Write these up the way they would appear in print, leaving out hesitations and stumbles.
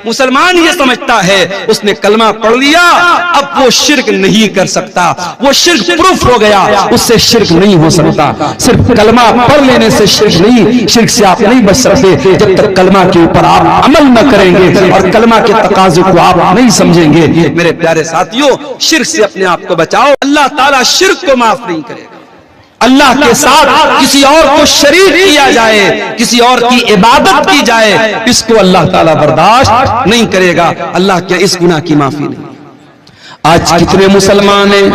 मुसलमान ये समझता है उसने कलमा पढ़ लिया, अब वो शिर्क नहीं कर सकता, वो शिर्क प्रूफ हो गया, उससे शिर्क नहीं हो सकता। सिर्फ कलमा पढ़ लेने से शिर्क नहीं, शिर्क से आप नहीं बच सकते जब तक कलमा के ऊपर आप अमल न करेंगे और कलमा के तकाज़े को आप नहीं समझेंगे। मेरे प्यारे साथियों, शिर्क से अपने आप को बचाओ। अल्लाह ताला शिर्क को माफ नहीं करेगा। अल्लाह के साथ किसी और को शरीक किया जाए, किसी और की इबादत की जाए, इसको अल्लाह ताला बर्दाश्त नहीं करेगा। अल्लाह क्या इस गुनाह की माफी नहीं। आज कितने मुसलमान हैं,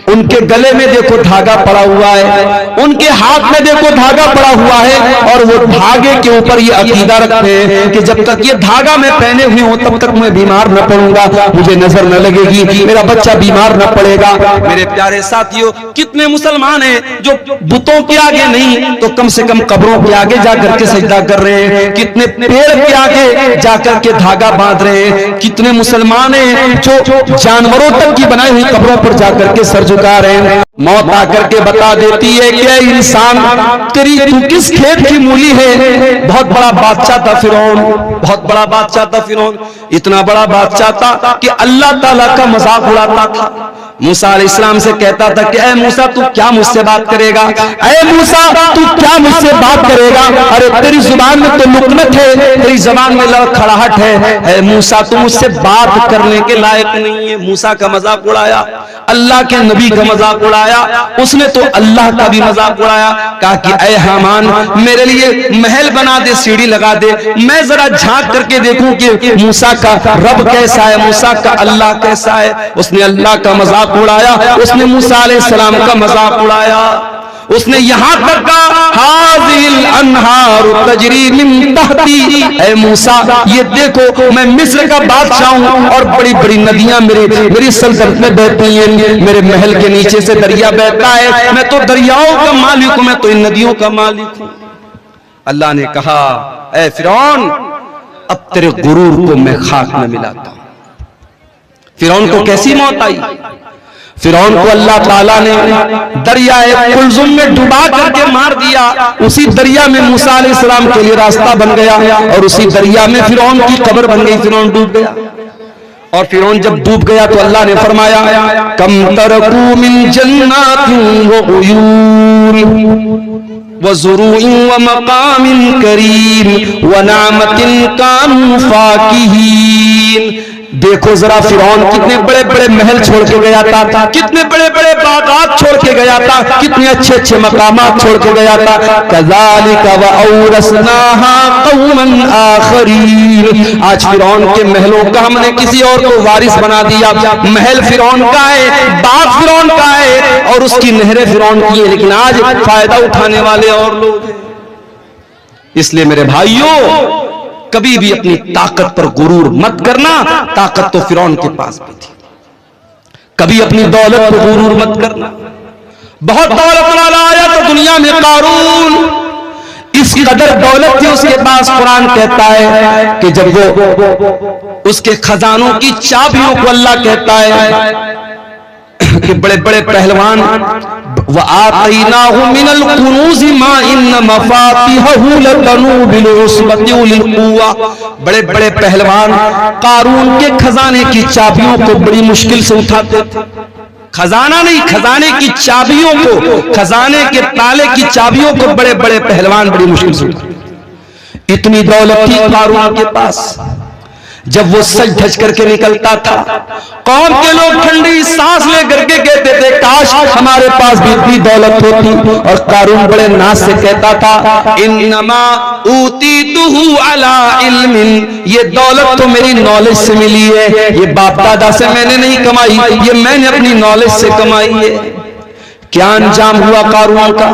उनके गले में देखो धागा पड़ा हुआ है, उनके हाथ में देखो धागा पड़ा हुआ है, और वो धागे के ऊपर ये अकीदा रखते हैं कि जब तक ये धागा मैं पहने हुए हूं तब तक मैं बीमार न पड़ूंगा, मुझे नजर न लगेगी, मेरा बच्चा बीमार न पड़ेगा। मेरे प्यारे साथियों, कितने मुसलमान हैं जो बुतों के आगे नहीं तो कम से कम कब्रों के आगे जाकर के सजदा कर रहे हैं, कितने पेड़ के आगे जाकर के धागा बांध रहे हैं, कितने मुसलमान हैं जो जानवरों तक की बनाई हुई कब्रों पर जाकर के सर झुका रहे हैं। मौत आकर के बता देती है कि इंसान तू किस खेत की मूली है। बहुत बड़ा बादशाह था फिरौन, बहुत बड़ा बादशाह था फिरौन, इतना बड़ा बादशाह था कि अल्लाह ताला का मजाक उड़ाता था। मूसा अलैहिस्सलाम से कहता था कि ऐ मूसा तू क्या मुझसे बात करेगा, ऐ मूसा तू क्या मुझसे बात करेगा, अरे तेरी जुबान में तो लुकनत है, तेरी जुबान में लड़खड़ाहट है, ऐ मूसा तू मुझसे बात करने के लायक नहीं है। मूसा का मजाक उड़ाया, अल्लाह के नबी का मजाक उड़ाया, उसने तो अल्लाह का भी मजाक उड़ाया। कहा कि ऐ हामान मेरे लिए महल बना दे, सीढ़ी लगा दे, मैं जरा झांक करके देखूं कि मूसा का रब कैसा है, मूसा का अल्लाह कैसा है। उसने अल्लाह का मजाक उड़ाया, उसने मूसा अलैहिस्सलाम का मजाक उड़ाया, उसने यहां तक कहा हाज़िल अनहार तजरी मिन तहती, ऐ मूसा ये देखो मैं मिस्र का बादशाह हूं और बड़ी बड़ी नदियां मेरी सल्तनत में बहती हैं, मेरे महल के नीचे से दरिया बहता है, मैं तो दरियाओं का मालिक हूं, मैं तो इन नदियों का मालिक हूं। अल्लाह ने कहा ऐ फिरौन अब तेरे गुरूर को मैं खाक में मिलाता हूं। फिरौन को कैसी मौत आई? फिरौन को अल्लाह ताला ने दरियाए कुलजुम में डुबा करके मार दिया। उसी दरिया में मूसा अलैहिस्सलाम के लिए रास्ता बन गया और उसी दरिया में फिरौन की कब्र बन गई, फिरौन डूब गया। और फिरौन जब डूब गया तो अल्लाह ने फरमाया कम तरकू मिन जन्नातिन व उयून व ज़ुरूइन व मकामिन करीम व नामतिन कानू फाकिहीन। देखो जरा फिरौन कितने बड़े बड़े महल छोड़ के गया था, कितने बड़े बड़े बागात छोड़ के गया था, कितने अच्छे अच्छे मकामात छोड़ के गया था। कज़ालिका व औरसनाहा कौमन आखरीन। आज फिरौन के महलों का हमने किसी और को वारिस बना दिया। महल फिरौन का है, बाग फिरौन का है और उसकी नहरें फिरौन की है, लेकिन आज फायदा उठाने वाले और लोग हैं। इसलिए मेरे भाइयों कभी भी अपनी ताकत पर गुरूर मत करना, ताकत तो फिरौन के पास भी थी। कभी अपनी दौलत पर गुरूर मत करना। बहुत दौलत वाला आया तो दुनिया में कारून, इस कदर दौलत थी उसके पास, कुरान कहता है कि जब वो उसके खजानों की चाबियों को अल्लाह कहता है कि बड़े बड़े पहलवान व आतैनाहु मिनल कुनूज़ मा इन्न मफातिहहु लतनू बिल उस्बति उलिल कुव्वा। बड़े बड़े पहलवान कारून के खजाने की चाबियों को बड़ी मुश्किल से उठाते थे। खजाना नहीं, खजाने की चाबियों को, खजाने के ताले की चाबियों को बड़े बड़े पहलवान बड़ी मुश्किल से उठाते। इतनी दौलत थी कारून के पास। जब वो सज धज करके निकलता था, कौम के लोग ठंडी सांस ले करके कहते थे काश हमारे पास भी इतनी दौलत होती। और कारून बड़े नाज से कहता था इन्नमा ऊतीतुहु अला इल्मिन, ये दौलत तो मेरी नॉलेज से मिली है, ये बाप दादा से मैंने नहीं कमाई, ये मैंने अपनी नॉलेज से कमाई है। क्या अंजाम हुआ कारून का?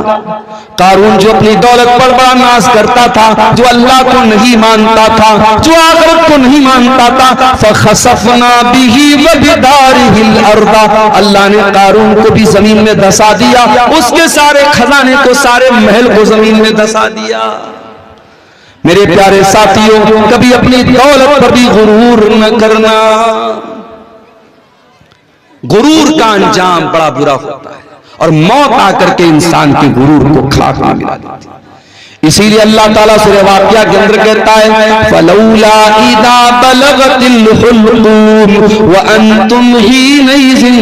कारून जो अपनी दौलत पर बड़ा नाज करता था, जो अल्लाह को नहीं मानता था, जो आखिरत को नहीं मानता था, फखसफना बिही व बिदारिहिल अर्दा, अल्लाह ने कारून को भी जमीन में धंसा दिया, उसके सारे खजाने को, सारे महल को जमीन में धंसा दिया। मेरे प्यारे साथियों कभी अपनी दौलत पर भी गुरूर न करना। गुरूर का अंजाम बड़ा बुरा होता है और मौत आकर के इंसान के गुरूर को खाक में मिला देती है। इसीलिए अल्लाह ताला सूरह वाक़िया के अंदर कहता है फलौला इदा बलगतिल हुल्कूम व अंतुम हीनइज़िन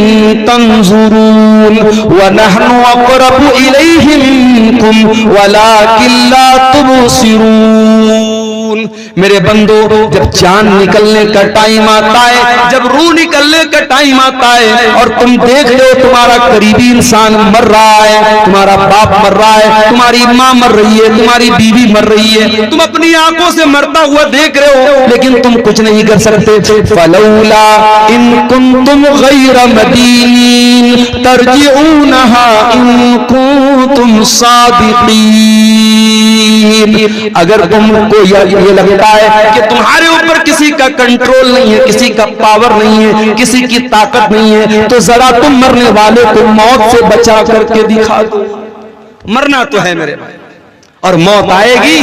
तंजुरून व नहनु अक़रबु इलैहि मिनकुम वलाकिन ला तुबसिरून। मेरे बंदो, जब चांद निकलने का टाइम आता है, जब रूह निकलने का टाइम आता है और तुम देख रहे हो तुम्हारा करीबी इंसान मर रहा है, तुम्हारा बाप मर रहा है, तुम्हारी माँ मर रही है, तुम्हारी बीवी मर रही है, तुम अपनी आंखों से मरता हुआ देख रहे हो, लेकिन तुम कुछ नहीं कर सकते। फलौला इन कुंतुम गैर मदीनीन तरजिऊनहा इन कुंतुम सादिकीन। अगर तुमको ये लगता है कि तुम्हारे ऊपर किसी का कंट्रोल नहीं है, किसी का पावर नहीं है, किसी की ताकत नहीं है, तो जरा तुम मरने वाले को मौत से बचा करके दिखा दो। मरना तो है मेरे भाई, और मौत आएगी,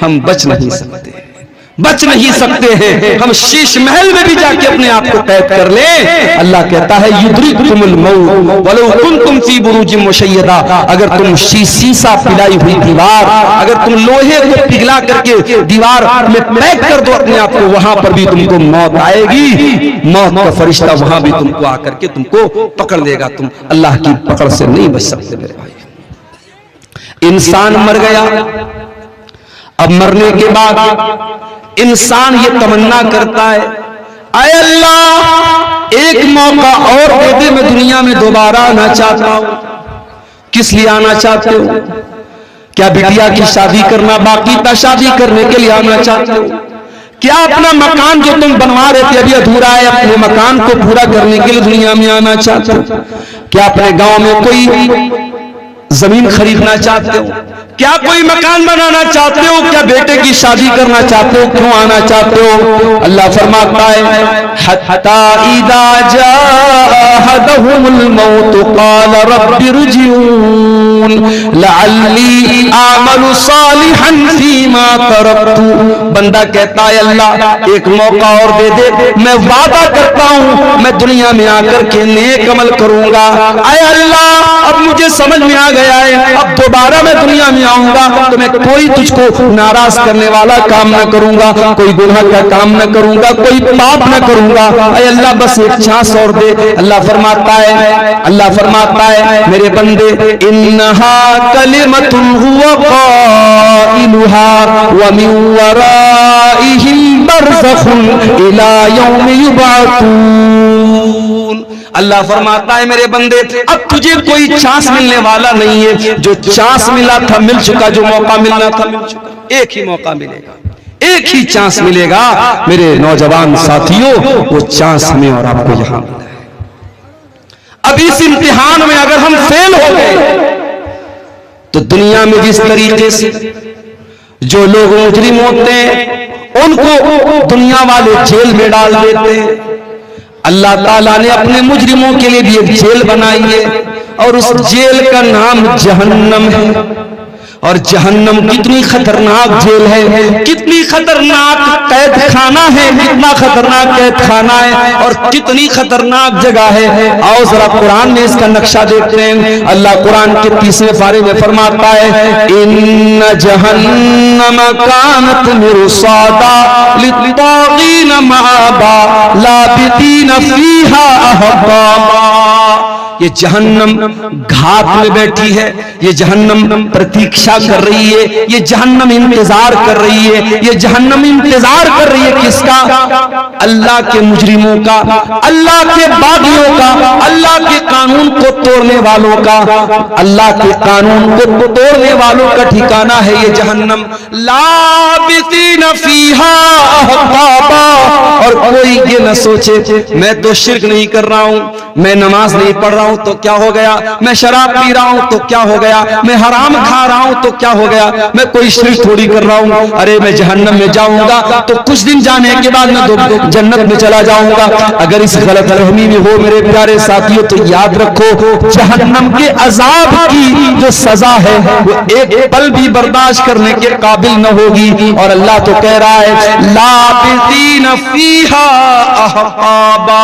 हम बच नहीं सकते, बच नहीं सकते हैं। हम शीश महल में भी जाके अपने आप को कैद कर ले। अल्लाह कहता है युद्रिकुमुल मौत वलौ कुंतुम फी बुरूजिम मुशय्यदा। अगर तुम शीशा पिलाई हुई दीवार, अगर तुम लोहे को पिघला करके दीवार में पैक कर दो अपने आप को, वहां पर भी तुमको मौत आएगी। मौत का फरिश्ता वहां भी तुमको आकर के तुमको पकड़ लेगा। तुम अल्लाह की पकड़ से नहीं बच सकते मेरे भाई। इंसान मर गया, अब मरने के बाद इंसान ये तमन्ना करता है, आए अल्लाह एक मौका और दे दे, मैं दुनिया में दोबारा आना चाहता हूं। किस लिए आना चाहते हो? क्या बिटिया की शादी करना बाकी था, शादी करने के लिए आना चाहते हो? क्या अपना मकान जो तुम बनवा रहे थे अभी अधूरा है, अपने मकान को पूरा करने के लिए दुनिया में आना चाहते हो? क्या अपने गांव में कोई जमीन खरीदना चाहते हो? क्या कोई मकान बनाना चाहते हो? क्या बेटे की शादी करना चाहते हो? क्यों आना चाहते हो? अल्लाह फरमाता है हत्ता इदा जाअहदहुमुल मौत क़ाल रब्बिरजिऊन लअल्ली आमलु सालिहन फीमा तरक्तु। बंदा कहता है अल्लाह एक मौका और दे दे, मैं वादा करता हूं मैं दुनिया में आकर के नेक अमल करूंगा। आए अल्लाह अब मुझे समझ में आ गया है, अब दोबारा मैं दुनिया में आऊंगा तो मैं कोई तुझको नाराज करने वाला काम न करूंगा, कोई गुनाह का काम न करूंगा, कोई पाप न करूंगा। अरे अल्लाह बस एक चांस और दे। अल्लाह फरमाता है मेरे बंदे इन्नहा कलिमतुन हुवा क़ाइलुहा व मिन वराइहिम बरज़खुन इला यौमि युबअसून। अल्लाह फरमाता है मेरे बंदे अब तुझे कोई चांस मिलने वाला नहीं है, जो चांस मिला था मिल चुका, जो मौका मिलना था मिल चुका। एक ही मौका मिलेगा, एक ही चांस मिलेगा मेरे नौजवान साथियों, वो चांस हमें और आपको यहां मिला है। अब इस इम्तिहान में अगर हम फेल हो गए तो दुनिया में जिस तरीके से जो लोग मुजरिम होते हैं उनको दुनिया वाले जेल में डाल देते हैं, अल्लाह ताला ने अपने मुजरिमों के लिए भी एक जेल बनाई है और उस जेल का नाम जहन्नम है। और जहन्नम कितनी खतरनाक जेल है, कितनी खतरनाक कैद खाना है, कितना खतरनाक कैद खाना है और कितनी खतरनाक जगह है। आओ जरा कुरान में इसका नक्शा देखते हैं। अल्लाह कुरान के 30वें पारे में फरमाता है इन्न जहन्नम कानत मिरसादा लित्तागीन माबा लाबिदीन फीहा अहकामा। ये जहन्नम घात में बैठी है, ये जहन्नम प्रतीक्षा कर रही है, ये जहन्नम इंतजार कर रही है, ये जहन्नम इंतजार कर रही है किसका? अल्लाह के मुजरिमों का, अल्लाह के बागियों का, अल्लाह के कानून को तोड़ने वालों का। अल्लाह के कानून को तोड़ने वालों का ठिकाना है ये जहन्नम। लाबिसीन फीहा अहकाबा। और कोई ये न सोचे मैं तो शिर्क नहीं कर रहा हूं, मैं नमाज नहीं पढ़ रहा हूं तो क्या हो गया, मैं शराब पी रहा हूं तो क्या हो गया, मैं हराम खा रहा हूं तो क्या हो गया, मैं कोई शिर्क थोड़ी कर रहा हूं। अरे मैं जहन्नम में जाऊंगा तो कुछ दिन जाने के बाद मैं जन्नत में चला जाऊंगा। अगर इस गलतफहमी में हो मेरे प्यारे साथियों तो याद रखो जहन्नम के अजाब की जो सजा है वो एक पल भी बर्दाश्त करने के काबिल न होगी। और अल्लाह तो कह रहा है लाबिसीन फीहा अहकाबा।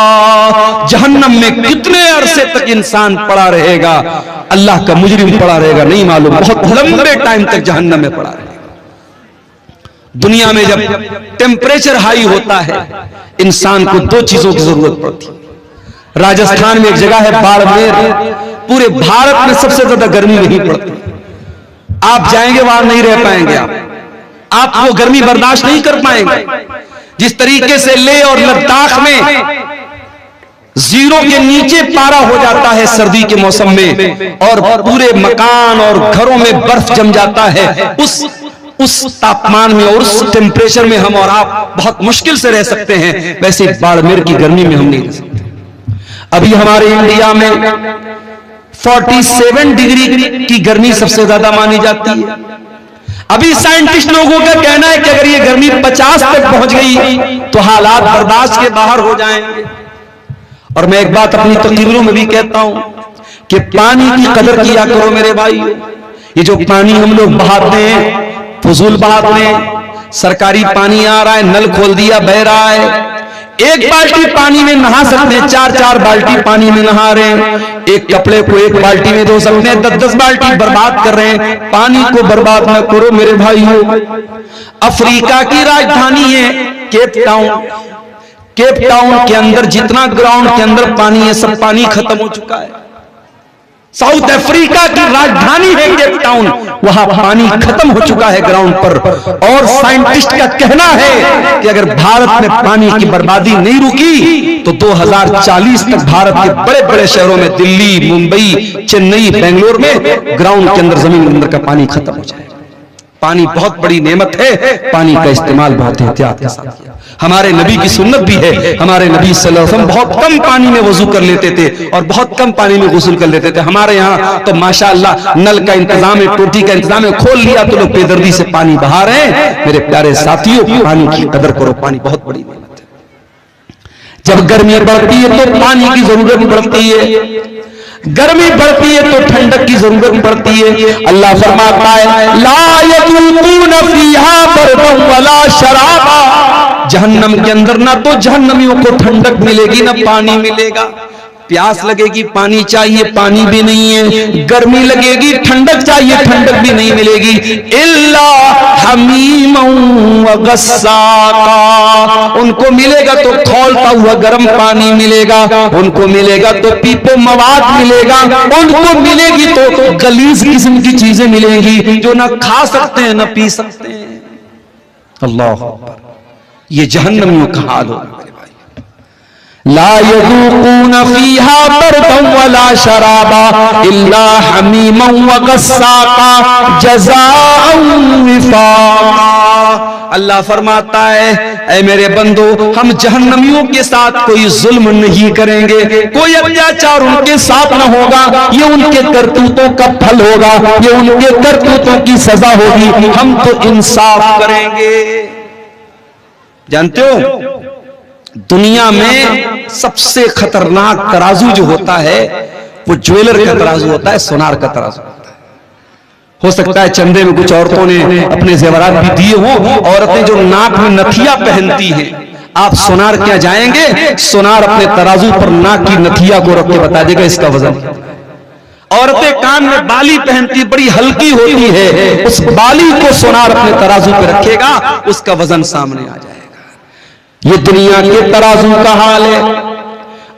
जहन्नम में कितने अरसे तक इंसान पड़ा रहेगा, अल्लाह का मुजरिम पड़ा रहेगा नहीं मालूम, बहुत लंबे टाइम तक जहन्नम में पड़ा रहेगा। दुनिया में जब टेम्परेचर हाई होता है, इंसान को दो चीजों की जरूरत पड़ती है। राजस्थान में एक जगह है बाड़मेर, पूरे भारत में सबसे ज्यादा गर्मी नहीं पड़ती। आप जाएंगे वहां नहीं रह पाएंगे, आप वो गर्मी बर्दाश्त नहीं कर पाएंगे। जिस तरीके से लेह और लद्दाख में 0 के नीचे पारा हो जाता है सर्दी के मौसम में, और पूरे मकान और घरों में बर्फ जम जाता है, उस तापमान में और उस टेम्परेचर में हम और आप बहुत मुश्किल से रह सकते हैं, वैसे बाड़मेर की गर्मी में हम नहीं रह सकते। अभी हमारे इंडिया में 47 डिग्री की गर्मी सबसे ज्यादा मानी जाती है। अभी साइंटिस्ट लोगों का कहना है कि अगर ये गर्मी 50 तक पहुंच गई तो हालात बर्दाश्त के बाहर हो जाएंगे। और मैं एक बात अपनी तकरीरों में भी कहता हूं कि पानी की कदर किया करो मेरे भाई। ये जो पानी हम लोग बहाते हैं, फजूल बहाते हैं, सरकारी पानी आ रहा है, नल खोल दिया बह रहा है, एक बाल्टी पानी में नहा सकते हैं, 4-4 बाल्टी पानी में नहा रहे हैं। एक कपड़े को एक बाल्टी में धो सकते हैं, 10-10 बाल्टी बर्बाद कर रहे हैं। पानी को बर्बाद न करो मेरे भाइयों। अफ्रीका की राजधानी है केप टाउन। केप टाउन के अंदर जितना ग्राउंड के अंदर पानी है, सब पानी खत्म हो चुका है। साउथ अफ्रीका की राजधानी है केप टाउन, वहां पानी खत्म हो चुका है ग्राउंड पर। और साइंटिस्ट का कहना है कि अगर भारत में पानी की बर्बादी नहीं रुकी तो 2040 तक भारत के बड़े बड़े शहरों में, दिल्ली, मुंबई, चेन्नई, बेंगलोर में ग्राउंड के अंदर, जमीन के अंदर का पानी खत्म हो जाएगा। पानी बहुत बड़ी नेमत है, पानी का इस्तेमाल बहुत एहतियात के साथ किया। हमारे नबी की सुन्नत भी है, हमारे नबी सल्लल्लाहु अलैहि वसल्लम बहुत कम पानी में वजू कर लेते थे और बहुत कम पानी में गुस्ल कर लेते थे। हमारे यहाँ तो माशाअल्लाह नल का इंतजाम है, टोटी का इंतजाम है, खोल लिया तो लोग बेदर्दी से पानी बहा रहे हैं। मेरे प्यारे साथियों, पानी की कदर करो, पानी बहुत बड़ी नेमत है। जब गर्मी बढ़ती है तो पानी की जरूरत बढ़ती है, गर्मी बढ़ती है तो ठंडक की जरूरत पड़ती है। अल्लाह फरमाता है ला यज़ूक़ूना फ़ीहा बरदन वला शराबा, जहन्नम के अंदर ना तो जहन्नमियों को ठंडक मिलेगी ना पानी मिलेगा। प्यास लगेगी, पानी चाहिए, पानी भी नहीं है। गर्मी लगेगी, ठंडक चाहिए, ठंडक भी नहीं मिलेगी। इल्ला हमीमन व गस्साका, उनको मिलेगा तो खौलता हुआ गर्म पानी मिलेगा, उनको मिलेगा तो पीपो मवाद मिलेगा, उनको मिलेगी तो गलीज किस्म की चीजें मिलेंगी जो ना खा सकते हैं ना पी सकते हैं। अल्लाह अकबर, ये जहन्नमियों का हाल होगा। ला यज़ूक़ूना फ़ीहा बरदन वला शराबा इल्ला हमीमन व गस्साका जज़ाअन विफ़ाक़ा। अल्लाह फरमाता है ऐ मेरे बंदो, हम जहन्नमियों के साथ कोई जुल्म नहीं करेंगे, कोई अत्याचार उनके साथ न होगा। ये उनके करतूतों का फल होगा, ये उनके करतूतों की सजा होगी। हम तो इंसाफ करेंगे। जानते हो दुनिया में सबसे खतरनाक तराजू जो होता है वो ज्वेलर का तराजू होता है, सोनार का तराजू होता है। हो सकता है चंदे में कुछ औरतों ने अपने जेवरात भी दिए हों, औरतें जो नाक में नथिया पहनती हैं, आप सोनार क्या जाएंगे, सोनार अपने तराजू पर नाक की नथिया को रख के बता देगा इसका वजन। औरतें कान में बाली पहनती, बड़ी हल्की होती है, उस बाली को सोनार अपने तराजू पे रखेगा, उसका वजन सामने आ जाएगा। ये दुनिया के तराजू का हाल है।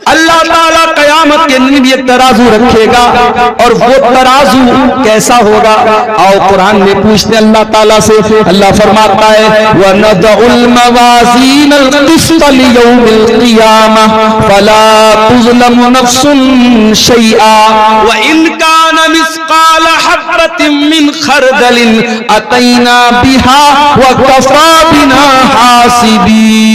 अल्लाह ताला कयामत के दिन भी एक तराजू रखेगा, और वो तराजू कैसा होगा? आओ कुरान में पूछते अल्लाह ताला से। अल्लाह फरमाता है व नदउल मवाज़ीनल क़िस्त लियौमिल क़ियामह फला तुज़लमु नफ्सुन शैआ व इन काना मिस्क़ाल हब्बतिन मिन खरदलिन अतैना बिहा व कफ़ा बिना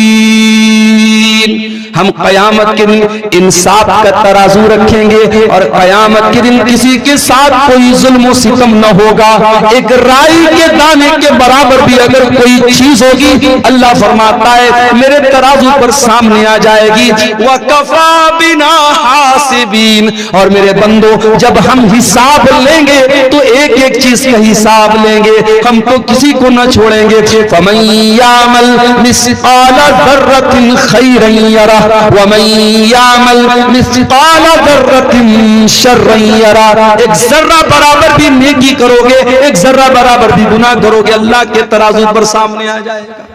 हासिबीन। हम कयामत के दिन इंसाफ का तराजू रखेंगे, और कयामत के दिन किसी के साथ कोई जुल्म सितम न होगा। एक राई के दाने के बराबर भी अगर कोई चीज होगी, अल्लाह फरमाता है मेरे तराजू पर सामने आ जाएगी। व कफा बिना हासिबीन, और मेरे बंदो जब हम हिसाब लेंगे तो एक एक चीज का हिसाब लेंगे, हम तो किसी को न छोड़ेंगे। फमन यामल मिस्क़ाल ज़र्रतिन खैरन यरह, वमन यामल मिस्काल दर्रतिन शर्रन यरा, एक जर्रा बराबर भी नेकी करोगे, एक जर्रा बराबर भी गुनाह करोगे, अल्लाह के तराजू पर सामने आ जाएगा।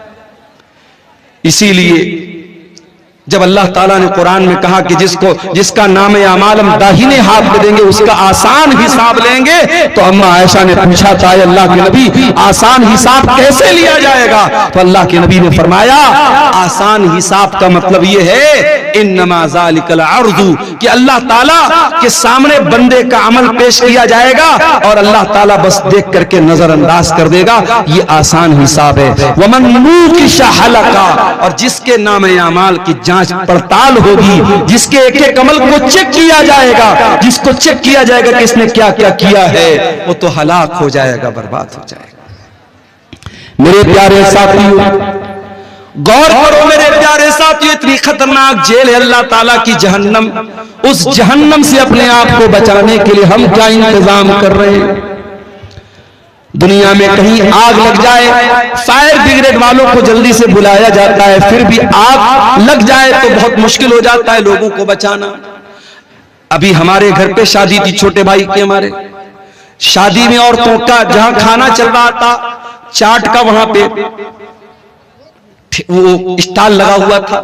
इसीलिए जब अल्लाह ताला ने कुरान में कहा कि जिसका नाम अमाल हम दाहिने हाथ में देंगे उसका आसान हिसाब लेंगे, तो अम्मा आयशा ने पूछा था अल्लाह के नबी आसान हिसाब कैसे लिया जाएगा? तो अल्लाह के नबी ने फरमाया आसान हिसाब का मतलब यह है इन्नमा ज़ालिकल अर्ज़ु, कि अल्लाह ताला के सामने बंदे का अमल पेश किया जाएगा और अल्लाह ताला बस देख करके नजरअंदाज कर देगा, ये आसान हिसाब है। वमन नूकिशा हलका, और जिसके नाम अमाल की जांच पड़ताल होगी, जिसके एक एक अमल को चेक किया जाएगा, जिसको चेक किया जाएगा कि इसने क्या क्या किया है, वो तो हलाक हो जाएगा, बर्बाद हो जाएगा। मेरे प्यारे साथियों गौर करो, मेरे प्यारे साथियों, इतनी खतरनाक जेल है अल्लाह ताला की जहन्नम। उस जहन्नम से अपने आप को बचाने के लिए हम क्या इंतजाम कर रहे हैं? दुनिया में कहीं आग लग जाए, फायर ब्रिगेड वालों को जल्दी से बुलाया जाता है, फिर भी आग लग जाए तो बहुत मुश्किल हो जाता है लोगों को बचाना। अभी हमारे घर पे शादी थी, छोटे भाई की हमारे शादी में औरतों का जहां खाना चल रहा था चाट का, वहां पे वो स्टॉल लगा हुआ था,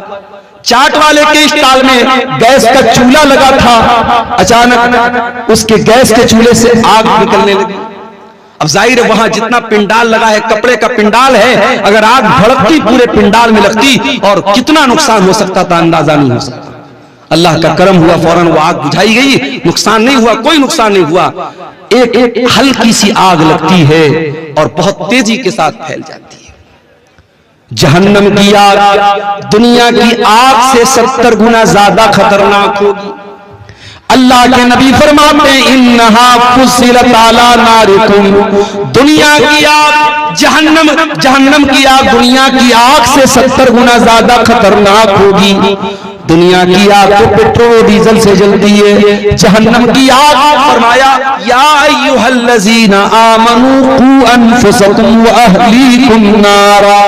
चाट वाले के स्टॉल में गैस का चूल्हा लगा था। अचानक उसके गैस के चूल्हे से आग निकलने लगी। अब जाहिर है वहां जितना पिंडाल लगा है, कपड़े का पिंडाल है, अगर आग भड़कती पूरे पिंडाल में लगती और कितना नुकसान हो सकता था अंदाजा नहीं हो सकता। अल्लाह का करम हुआ, फौरन वो आग बुझाई गई, नुकसान नहीं हुआ, कोई नुकसान नहीं हुआ। एक हल्की सी आग लगती है और बहुत तेजी के साथ फैल जाती है। जहन्नम की आग दुनिया की आग से 70 गुना ज्यादा खतरनाक होगी। अल्लाह के नबी फरमाते हैं इन्नहा फुस्सिलत अला नारिकुम, दुनिया की आग जहन्नम की आग दुनिया की आग से 70 गुना ज्यादा खतरनाक होगी। दुनिया की आग तो पेट्रोल डीजल से जलती है, जहन्नम की आग फरमाया या अय्युहल्लज़ीना आमनू कू अनफुसकुम व अहलीकुम नारा,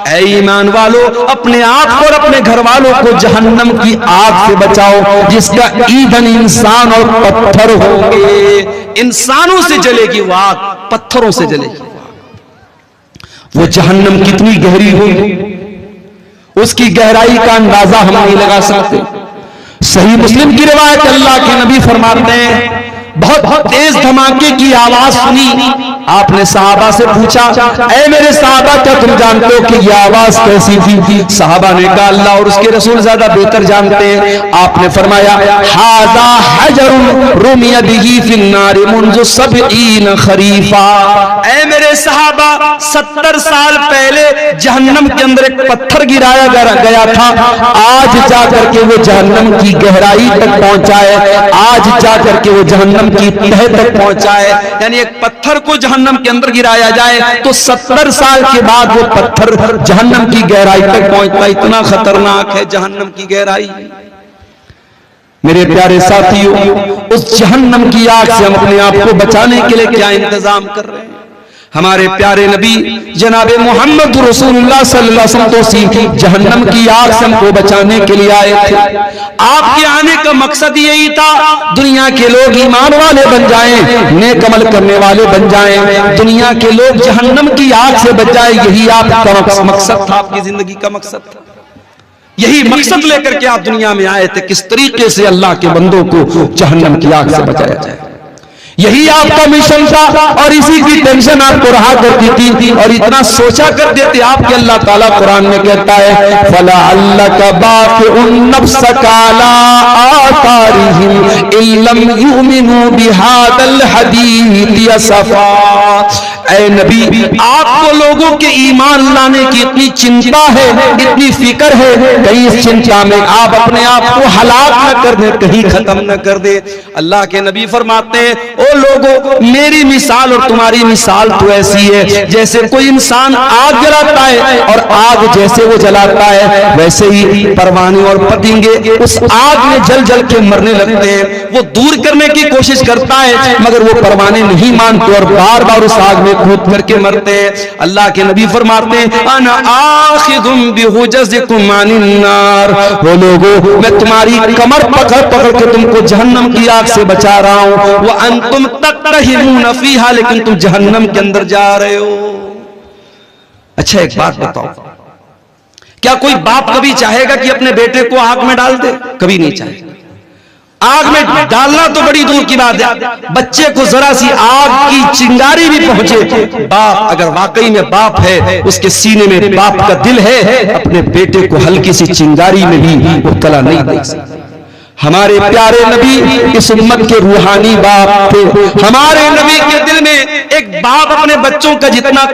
ऐ ईमान वालो अपने आप और अपने घर वालों को जहन्नम की आग से बचाओ जिसका ईंधन इंसान और पत्थर होंगे। इंसानों से जलेगी वो आग, पत्थरों से जलेगी वो आग। वो जहन्नम कितनी गहरी होगी उसकी गहराई का अंदाजा हम नहीं लगा सकते। सही मुस्लिम की रिवायत अल्लाह के नबी फरमाते हैं बहुत तेज धमाके की आवाज सुनी। आपने सहाबा से पूछा ऐ मेरे सहाबा क्या तुम जानते हो कि यह आवाज कैसी थी? सहाबा ने कहा अल्लाह और उसके रसूल ज्यादा बेहतर जानते हैं। आपने फरमाया हाजा हजरुन रुमिया बिही फिन्नारि मुंज़ु 70 खरीफा, ऐ मेरे सहाबा 70 साल पहले जहन्नम के अंदर एक पत्थर गिराया गया था, आज जाकर के वो जहन्नम की गहराई तक पहुंचा है, आज जाकर के वो जहन्नम की तह तक पहुंचा है। यानी एक पत्थर को जहन्नम के अंदर गिराया जाए तो 70 साल के बाद वो पत्थर जहन्नम की गहराई तक पहुंचता। इतना खतरनाक है जहन्नम की गहराई। मेरे प्यारे साथियों उस जहन्नम की आग से हम अपने आप को बचाने के लिए क्या इंतजाम कर रहे हैं? हमारे प्यारे नबी जनाबे मोहम्मद रसूलुल्लाह सल्लल्लाहु अलैहि वसल्लम तो जहन्नम की आग से हमको बचाने के लिए आए थे। आपके आने का मकसद यही था दुनिया के लोग ईमान वाले बन जाएं, नेक अमल करने वाले बन जाएं, दुनिया के लोग जहन्नम की आग से बच जाएं। यही आपका मकसद था, आपकी जिंदगी का मकसद था। यही मकसद लेकर के आप दुनिया में आए थे, किस तरीके से अल्लाह के बंदों को जहन्नम की आग से बचाया जाए। यही आपका मिशन था और इसी की टेंशन आपको रहा करती थी और इतना सोचा करते थे आप कि अल्लाह ताला कुरान में कहता है फला अल्लाका बाक़िउन नफ्सका अला आसारिहिम इल्लम युमिनू बिहादल हदीथ असफा। ऐ नबी आपको लोगों के ईमान लाने की इतनी चिंता है, इतनी फिक्र है, कहीं इस चिंता में आप अपने आप को हलाक न कर दे, कहीं खत्म न कर दे। अल्लाह के नबी फरमाते हैं ओ लोगों मेरी मिसाल और तुम्हारी मिसाल तो ऐसी है जैसे कोई इंसान आग जलाता है और आग जैसे वो जलाता है वैसे ही परवाने और पतंगे उस आग में जल जल के मरने लगते हैं। वो दूर करने की कोशिश करता है मगर वो परवाने नहीं मानते और बार बार उस आग में कूद करके मरते हैं। अल्लाह के नबी फरमाते हैं अना आखिदुम बिहुजज़िकुम अनिन नार, वो लोगों मैं तुम्हारी कमर पकड़ पकड़ के तुमको जहन्नम की आग से बचा रहा हूं, वो अंतुम तक़तहिमून फीहा, लेकिन तुम जहन्नम के अंदर जा रहे हो। अच्छा एक बात बताओ, क्या कोई बाप कभी चाहेगा कि अपने बेटे को आग में डाल दे? कभी नहीं चाहेगा। आग में डालना तो बड़ी दूर की बात है, बच्चे को जरा सी आग की चिंगारी भी पहुंचे, बाप अगर वाकई में बाप है, उसके सीने में बाप का दिल है, अपने बेटे को हल्की सी चिंगारी में भी वो तला नहीं दे सकता। हमारे प्यारे नबी इस उम्मत के रूहानी बाप थे। हमारे नबी के दिल में एक बाप अपने बच्चों का जितना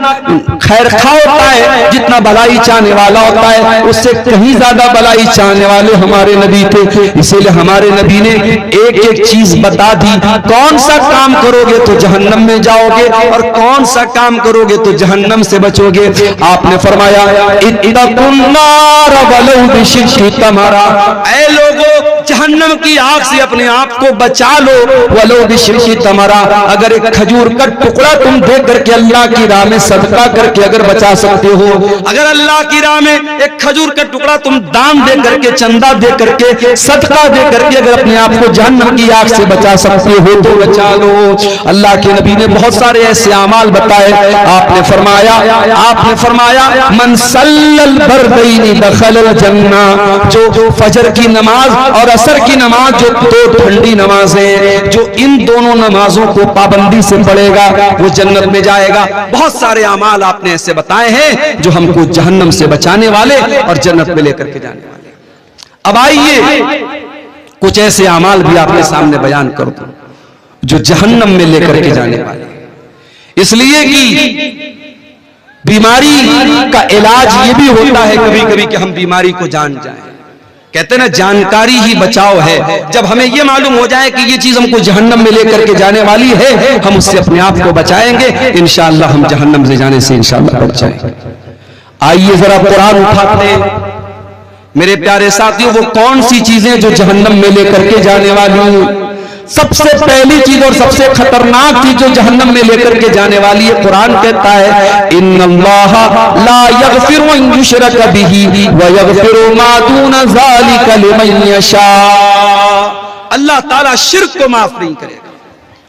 खैरखा होता है, जितना भलाई चाहने वाला होता है, उससे कहीं ज्यादा भलाई चाहने वाले हमारे नबी थे। इसीलिए हमारे नबी ने एक एक चीज बता दी, कौन सा काम करोगे तो जहन्नम में जाओगे और कौन सा काम करोगे तो जहन्नम से बचोगे। आपने फरमाया इत्तकुन नार वलौ बिशिक्कि तमरा, ऐ लोगों जहन्नम की आग से अपने आप को बचा लो, वलो बिशिक्कि तमरा, अगर एक खजूर का टुकड़ा तुम दे करके अल्लाह की राह में सदका करके अगर बचा सकते हो, अगर अल्लाह की राह में एक खजूर का टुकड़ा तुम दान दे करके, चंदा दे करके, सदका दे करके अगर अपने आप को जहन्नम की आग से बचा सकते हो तो बचा लो। अल्लाह के नबी ने बहुत सारे ऐसे अमाल बताए। आपने फरमाया मन सल्लल बरदैनी दखलल जन्ना, जो फजर की नमाज और असर की नमाज, जो दो ठंडी नमाजें, जो इन दोनों नमाजों को पाबंदी से पढ़ेगा वो जन्नत में जाएगा। बहुत सारे अमाल आपने ऐसे बताए हैं जो हमको जहन्नम से बचाने वाले और जन्नत में लेकर के जाने वाले। अब आइए कुछ ऐसे अमाल भी आपके सामने बयान करो जो जहन्नम में लेकर के जाने वाले, इसलिए कि बीमारी का इलाज ये भी होता है कभी कभी कि हम बीमारी को जान जाएं। कहते हैं ना जानकारी ही बचाव है। जब हमें यह मालूम हो जाए कि ये चीज हमको जहन्नम में लेकर के जाने वाली है, हम उससे अपने आप को बचाएंगे, इंशाअल्लाह हम जहन्नम से जाने से इंशाअल्लाह बच जाएंगे। आइए जरा कुरान उठाते हैं मेरे प्यारे साथियों, वो कौन सी चीजें जो जहन्नम में लेकर के जाने वाली हैं। सबसे पहली चीज और सबसे खतरनाक चीज जो जहन्नम में लेकर के जाने वाली है, कुरान कहता है इन्नल्लाह ला यगफिरु अन युशरक बिही व यगफिरु मा दून ज़ालिका लिमन यशा। अल्लाह ताला शिर्क को माफ नहीं करेगा।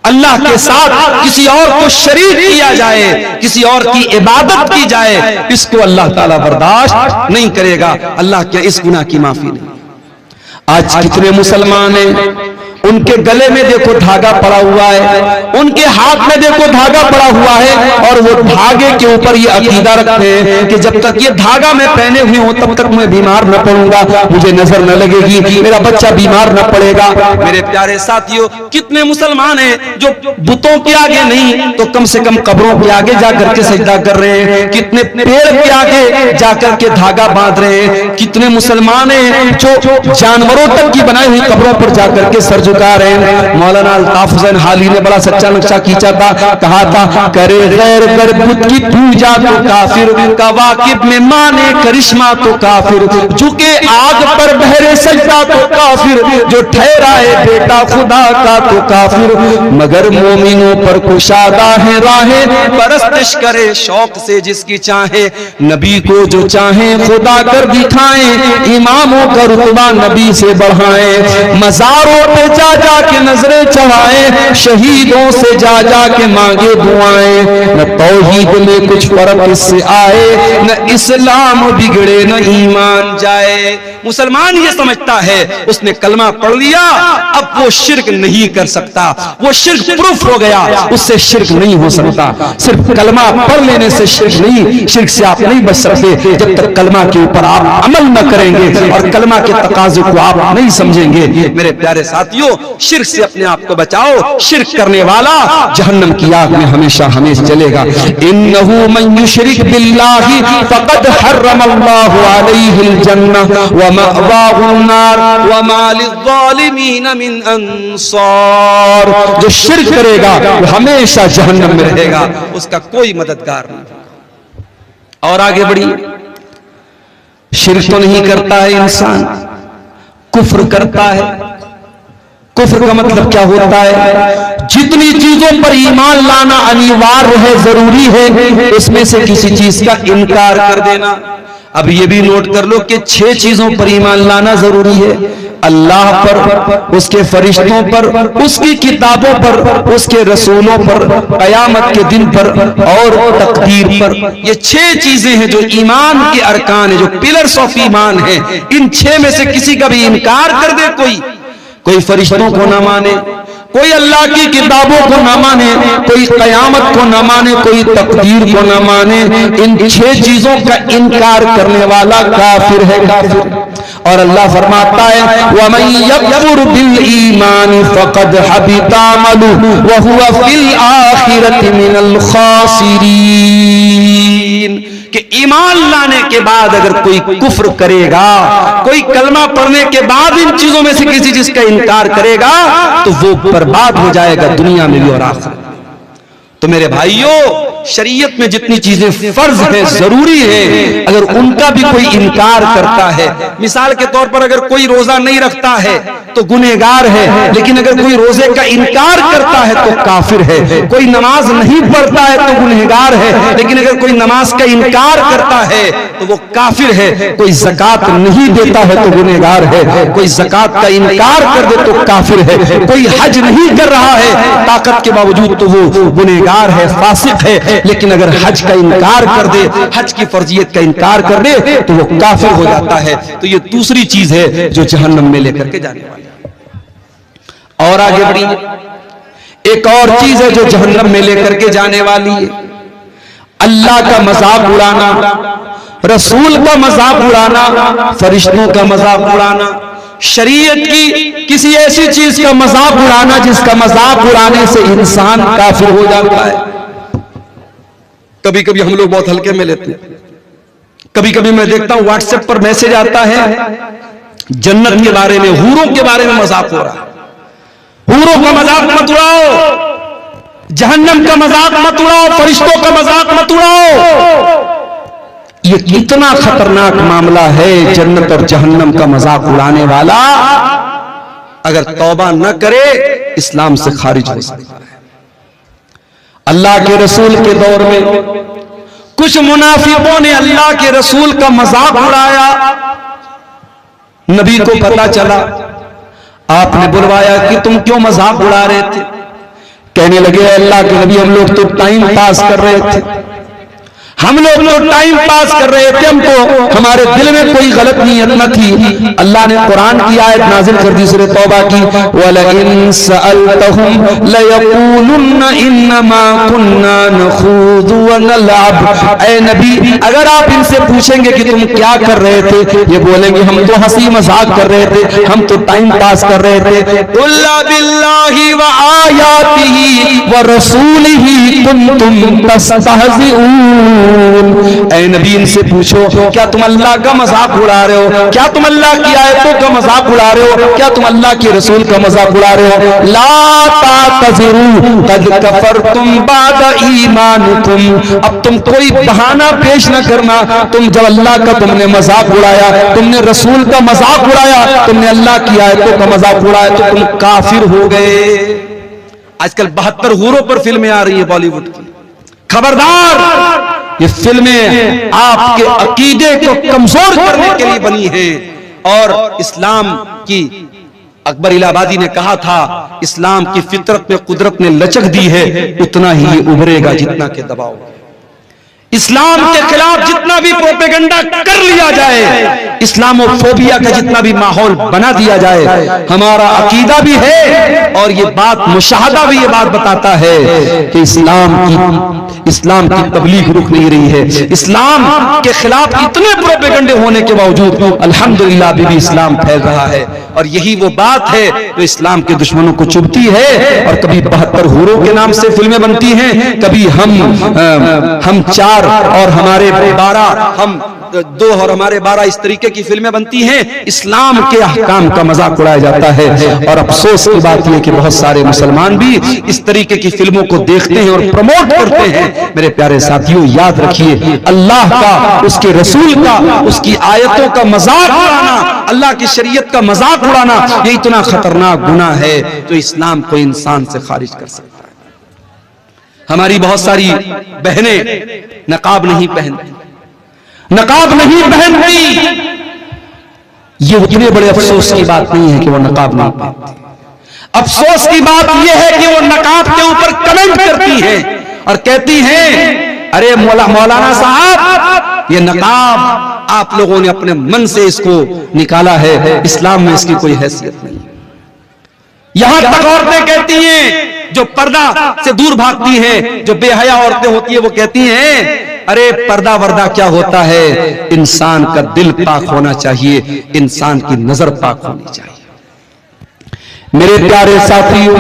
अल्लाह के साथ किसी और को शरीक किया जाए, किसी और की इबादत की जाए, इसको अल्लाह ताला बर्दाश्त नहीं करेगा। अल्लाह के इस गुनाह की माफी नहीं। आज कितने मुसलमान हैं, उनके गले में देखो धागा पड़ा हुआ है, उनके हाथ में देखो धागा पड़ा हुआ है, और वो धागे के ऊपर ये अकीदा रखते हैं कि जब तक ये धागा मैं पहने हुए हूं तब तक मैं बीमार न पड़ूंगा, मुझे नजर न लगेगी, मेरा बच्चा बीमार न पड़ेगा। मेरे प्यारे साथियों, कितने मुसलमान हैं जो बुतों के आगे नहीं तो कम से कम कब्रों के आगे जाकर के सजदा कर रहे हैं, कितने पेड़ के आगे जाकर के धागा बांध रहे हैं, कितने मुसलमान हैं जो जानवरों तक की बनाई हुई कब्रों पर जाकर के सर झुका रहे हैं। मौलाना अल्ताफ हुसैन हाली ने बड़ा सच्चा नक्शा खींचा था, कहा था करे गैर कर बुत की पूजा तो काफिर, का वाकिब में माने करिश्मा तो काफिर, झुके आग पर बहरे सजदा तो काफिर, जो ठहरा है बेटा खुदा का तो काफिर, मगर मोमिनों पर कुशादा है राहें, परस्तिश करे शौक से जिसकी चाहे, नबी को जो चाहे खुदा कर दिखाएं, इमामों का रुतबा नबी से बढ़ाएं, मज़ारों पे जा जा के नजरें चढ़ाएं, शहीदों से जा जा के मांगे दुआएं, न तौहीद में कुछ फर्क इससे आए, न इस्लाम बिगड़े न ईमान जाए। मुसलमान ये समझता है उसने कलमा पढ़ लिया अब वो शिर्क नहीं कर सकता, वो शिर्क प्रूफ हो गया, उससे शिर्क नहीं हो सकता। सिर्फ कलमा पढ़ लेने से शिर्क नहीं, शिर्क से आप नहीं बच सकते जब तक कलमा के ऊपर आप अमल न करेंगे और कलमा के तकाज़े को आप नहीं समझेंगे। मेरे प्यारे साथियों, शिर्क से अपने आप को बचाओ, शिर्क करने वाला जहन्नम की आग में हमेशा हमेशा जलेगा। इन्नहु मन युशरिक बिल्लाहि फक़द हर्रमल्लाहु अलैहिल जन्नह व मअवाहुन नार व मा लिज़्ज़ालिमीन मिन अंसार। जो शिर्क करेगा वो हमेशा जहन्नम में रहेगा, उसका कोई मददगार नहीं। और आगे बढ़िए, शिर्क तो नहीं करता है इंसान, कुफ्र करता है। कुफ्र का मतलब क्या होता है? जितनी चीजों पर ईमान लाना अनिवार्य है, जरूरी है, उसमें से किसी चीज का इनकार कर देना। अब ये भी नोट कर लो कि 6 चीजों पर ईमान लाना जरूरी है। अल्लाह पर, उसके फरिश्तों पर, उसकी किताबों पर, उसके रसूलों पर, कयामत के दिन पर और तकदीर पर। ये 6 चीजें हैं जो ईमान के अरकान है, जो पिलर्स ऑफ ईमान है। इन 6 में से किसी का भी इनकार कर दे, कोई फरिश्तों को ना माने, कोई अल्लाह की किताबों को ना माने, कोई कयामत को ना माने, कोई तकदीर को ना माने, इन 6 चीजों का इनकार करने वाला काफिर है, काफिर। और अल्लाह फरमाता है वमन यकफुर बिल ईमान फक़द हबिता अमलुहु व हुवा फिल आखिरति मिनल खासिरीन। कि ईमान लाने के बाद अगर कोई कुफ्र करेगा, कोई कलमा पढ़ने के बाद इन चीजों में से किसी चीज का इनकार करेगा, तो वो बर्बाद हो जाएगा दुनिया में भी और आखिरत में। तो मेरे भाइयों, शरीयत में जितनी चीजें फर्ज है, जरूरी है, अगर उनका भी कोई इनकार करता है, मिसाल के तौर पर अगर कोई रोजा नहीं रखता है तो गुनहगार है, लेकिन अगर कोई रोजे का इनकार करता है तो काफिर है। कोई नमाज नहीं पढ़ता है तो गुनहगार है, लेकिन अगर कोई नमाज का इनकार करता है तो वो काफिर है। कोई ज़कात नहीं देता है तो गुनहगार है, कोई ज़कात का इनकार कर दे तो काफिर है। कोई हज नहीं कर रहा है ताकत के बावजूद तो वो गुनहगार है, फासिक है, लेकिन अगर हज का इनकार कर दे, हज की फर्जियत का इनकार कर दे तो वो काफिर हो जाता है। तो ये दूसरी चीज है जो जहन्नम में लेकर के जाने वाली है। और आगे बढ़िए, एक और चीज है जो जहन्नम में लेकर के जाने वाली है, अल्लाह का मजाक उड़ाना, रसूल का मजाक उड़ाना, फरिश्तों का मजाक उड़ाना, शरीयत की किसी ऐसी चीज का मजाक उड़ाना जिसका मजाक उड़ाने से इंसान काफिर हो जाता है। कभी कभी हम लोग बहुत हल्के में लेते हैं। कभी कभी मैं देखता हूं व्हाट्सएप पर मैसेज आता है, जन्नत के बारे में, हूरों के बारे में मजाक हो रहा है। हूरों का मजाक मत उड़ाओ, जहन्नम का मजाक मत उड़ाओ, फरिश्तों का मजाक मत उड़ाओ। ये कितना खतरनाक मामला है। जन्नत और जहन्नम का मजाक उड़ाने वाला अगर तौबा न करे इस्लाम से खारिज हो सकता है। अल्लाह के रसूल के दौर में कुछ मुनाफिकों ने अल्लाह के रसूल का मजाक उड़ाया। नबी को पता चला, आपने बुलवाया कि तुम क्यों मजाक उड़ा रहे थे? कहने लगे अल्लाह के नबी, हम लोग तो टाइम पास कर रहे थे, हम लोग तो टाइम पास कर रहे थे, हमको हमारे दिल में कोई गलत नीयत न थी। अल्लाह ने कुरान की आयत नाजिल कर दी, सूरह तौबा की, वलइन सअलतहुम लयक़ूलुन्न इन्नमा कुन्ना नख़ूदु व नलअब। ऐ नबी, अगर आप इनसे पूछेंगे कि तुम क्या कर रहे थे, ये बोलेंगे हम तो हंसी मजाक कर रहे थे, हम तो टाइम पास कर रहे थे। कुल बिल्लाहि व आयातिही व रसूलिही कुंतुम तस्तहज़िऊन। ऐ नबी, इनसे पूछो क्या तुम अल्लाह का मजाक उड़ा रहे हो? क्या तुम अल्लाह की आयतों का मजाक उड़ा रहे हो? क्या तुम अल्लाह के रसूल का मजाक उड़ा रहे हो? ला तातज़िरू क़द कफ़रतुम बाद ईमानिकुम। अब तुम कोई बहाना पेश न करना। तुम जब अल्लाह का तुमने मजाक उड़ाया, तुमने रसूल का मजाक उड़ाया, तुमने अल्लाह की आयतों का मजाक उड़ाया तो तुम काफिर हो गए। आजकल 72 हूरों पर फिल्में आ रही है बॉलीवुड की। खबरदार, ये फिल्में आपके अकीदे को कमजोर करने के लिए बनी हैं। और इस्लाम की, अकबर इलाहाबादी ने कहा था, इस्लाम की फितरत में कुदरत ने लचक दी है, उतना ही ये उभरेगा जितना के दबाव। इस्लाम के खिलाफ जितना भी प्रोपेगेंडा कर लिया जाए, इस्लामोफोबिया का जितना भी माहौल बना दिया जाए, हमारा अकीदा भी है और ये बात मुशाहदा भी ये बात बताता है कि इस्लाम की तबलीग रुक नहीं रही है। इस्लाम के खिलाफ इतने प्रोपेगेंडे होने के बावजूद अल्हम्दुलिल्लाह अभी भी इस्लाम फैल रहा है। और यही वो बात है जो इस्लाम के दुश्मनों को चुभती है। और कभी 72 हूरों के नाम से फिल्में बनती हैं, कभी हम 4 और हमारे 12, हम 2 और हमारे 12 इस तरीके की फिल्में बनती हैं, इस्लाम के अहकाम का मजाक उड़ाया जाता है। और अफसोस की बात यह कि बहुत सारे मुसलमान भी इस तरीके की फिल्मों को देखते हैं और प्रमोट करते हैं। मेरे प्यारे साथियों, याद रखिए, अल्लाह का, उसके रसूल का, उसकी आयतों का मजाक उड़ाना, अल्लाह की शरीयत का मजाक उड़ाना, ये इतना खतरनाक गुनाह है जो इस्लाम को इंसान से खारिज कर सकता है। हमारी बहुत सारी बहनें नकाब नहीं पहनती, नकाब नहीं पहनती। ये उतने बड़े अफसोस की बात नहीं है कि वो नकाब नहीं पहनती। अफसोस की बात यह है कि वो नकाब के ऊपर कमेंट करती हैं और कहती हैं, अरे मौलाना साहब, ये नकाब आप लोगों ने अपने मन से इसको निकाला है, इस्लाम में इसकी कोई हैसियत नहीं है। यहां तक औरतें कहती हैं, जो पर्दा से दूर भागती हैं, जो बेहया औरतें होती हैं, वो कहती हैं, अरे पर्दा वर्दा क्या होता है, इंसान का दिल पाक होना चाहिए, इंसान की नजर पाक होनी चाहिए। मेरे प्यारे साथियों,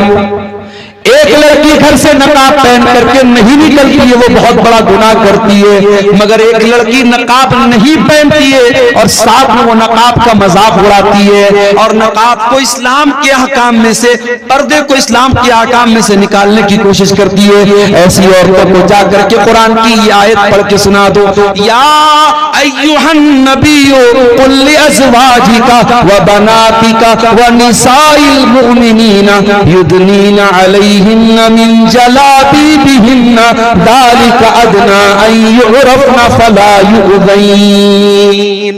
एक लड़की घर से नकाब पहन करके नहीं निकलती है, वो बहुत बड़ा गुनाह करती है। मगर एक लड़की नकाब नहीं पहनती है और साथ में वो नकाब का मजाक उड़ाती है और नकाब को इस्लाम के अहकाम में से, पर्दे को इस्लाम के अहकाम में से निकालने की कोशिश करती है। ऐसी औरतों को जाकर के कुरान की ये आयत पढ़ के सुना दो, या अय्युहन नबिय्यु कुल लिअज़वाजिका व बनातिका व निसाइल मुमिनीना युदनीना अलैहिन्ना मिन जलाबिबिहिन्ना ज़ालिका अदना अन यु'रफ़ना फला यु'ज़ैन।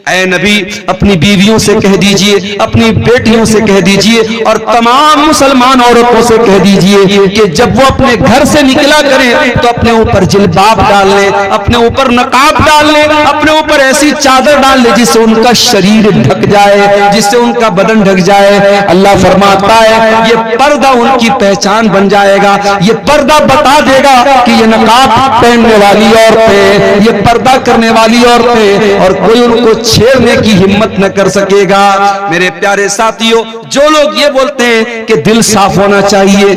ऐ नबी, अपनी बीवियों से कह दीजिए, अपनी बेटियों से कह दीजिए और तमाम मुसलमान औरतों से कह दीजिए कि जब वो अपने घर से निकला करें तो अपने ऊपर जिल्बाब डाल लें, अपने ऊपर नकाब डाल लें, अपने ऊपर ऐसी चादर डाल लें जिससे उनका शरीर ढक जाए, जिससे उनका बदन ढक जाए। अल्लाह फरमाता है, ये पर्दा उनकी पहचान बन जाएगा, ये पर्दा बता देगा कि ये नकाब पहनने वाली औरतें, ये पर्दा करने वाली औरतें, और कोई उनको छेड़ने की हिम्मत न कर सकेगा। मेरे प्यारे साथियों, जो लोग ये बोलते हैं कि दिल साफ होना चाहिए,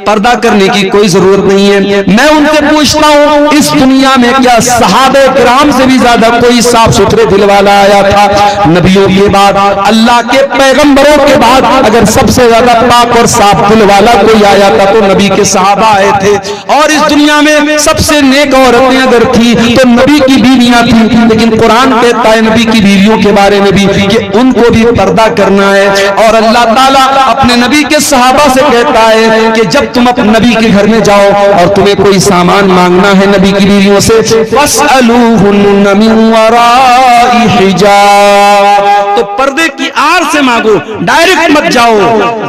पर्दा करने की कोई जरूरत नहीं है, मैं उनसे पूछता हूं, इस दुनिया में क्या सहाबे किराम से भी ज्यादा कोई साफ सुथरे दिल वाला आया था? नबियों के बाद, अल्लाह के पैगंबरों के बाद अगर सबसे ज्यादा पाक और साफ दिल वाला कोई आया था तो नबी के सहाबा आए थे। और इस दुनिया में सबसे नेक औरतें अगर थी तो नबी की बीवियां थी। लेकिन कुरान कहता है नबी की बीवियों के बारे में भी कि उनको भी पर्दा करना है। और अल्लाह ताला अपने नबी के सहाबा से कहता है कि जब तुम अपने नबी के घर में जाओ और तुम्हें कोई सामान मांगना है नबी की बीवियों से, फस्अलूहुन्ना मिन वराई हिजाब, तो पर्दे की आड़ से मांगो, डायरेक्ट मत जाओ।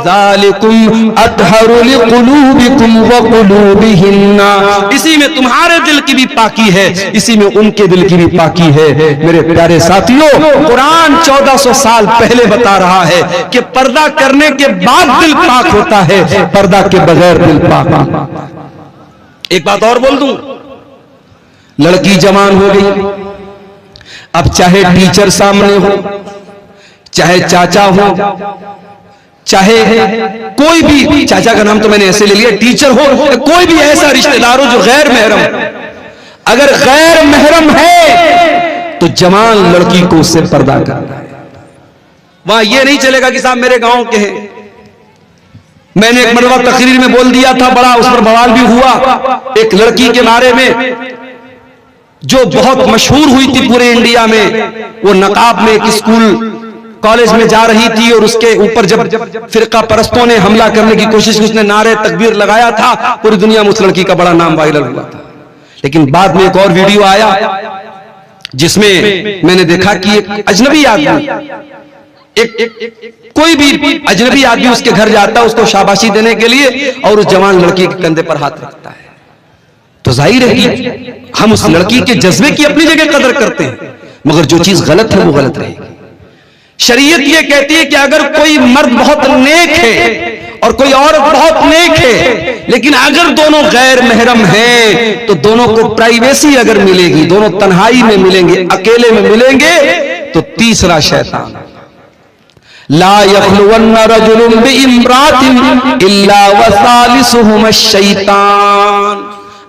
ज़ालिकुम अतहरु लिकुलूबिकुम व कुलूबिहिन्ना, इसी में तुम्हारे दिल की भी पाकी है, इसी में उनके दिल की भी पाकी है। मेरे प्यारे साथियों, कुरान 1400 साल पहले बता रहा है कि पर्दा करने के बाद दिल पाक होता है, पर्दा के बगैर दिल पाक नहीं। एक बात और बोल दूं, लड़की जवान हो गई, अब चाहे टीचर सामने हो, चाहे चाचा हो, चाहे कोई भी, चाचा का नाम तो मैंने ऐसे ले लिया, टीचर हो, कोई भी ऐसा रिश्तेदार हो जो गैर महरम, अगर गैर महरम है तो जवान लड़की को उससे पर्दा करना है। वहां यह नहीं चलेगा कि साहब मेरे गांव के हैं। मैंने एक मरतबा तकरीर में बोल दिया था, बड़ा उस पर बवाल भी हुआ, एक लड़की के बारे में जो बहुत मशहूर हुई थी पूरे इंडिया में। वो नकाब में एक स्कूल कॉलेज में जा रही थी और उसके ऊपर जब फिरका परस्तों ने हमला करने की कोशिश की, उसने नारे तकबीर लगाया था, पूरी दुनिया में उस लड़की का बड़ा नाम वायरल हुआ था। लेकिन बाद में एक और वीडियो आया जिसमें मैंने देखा कि एक अजनबी आदमी, कोई भी अजनबी आदमी उसके घर जाता है उसको शाबाशी देने के लिए और उस जवान लड़की के कंधे पर हाथ रखता है। तो जाहिर है कि हम उस लड़की के जज्बे की अपनी जगह कदर करते हैं, मगर जो चीज गलत है वो गलत रहेगी। शरीयत ये कहती है कि अगर कोई मर्द बहुत नेक है और कोई औरत बहुत नेक है, लेकिन अगर दोनों गैर महरम हैं तो दोनों को प्राइवेसी अगर मिलेगी, दोनों तन्हाई में मिलेंगे, अकेले में मिलेंगे, तो तीसरा शैतान, ला यख्लुवन्ना रजुलुन बिइम्रातिन इल्ला वसालिसुहुम शैतान,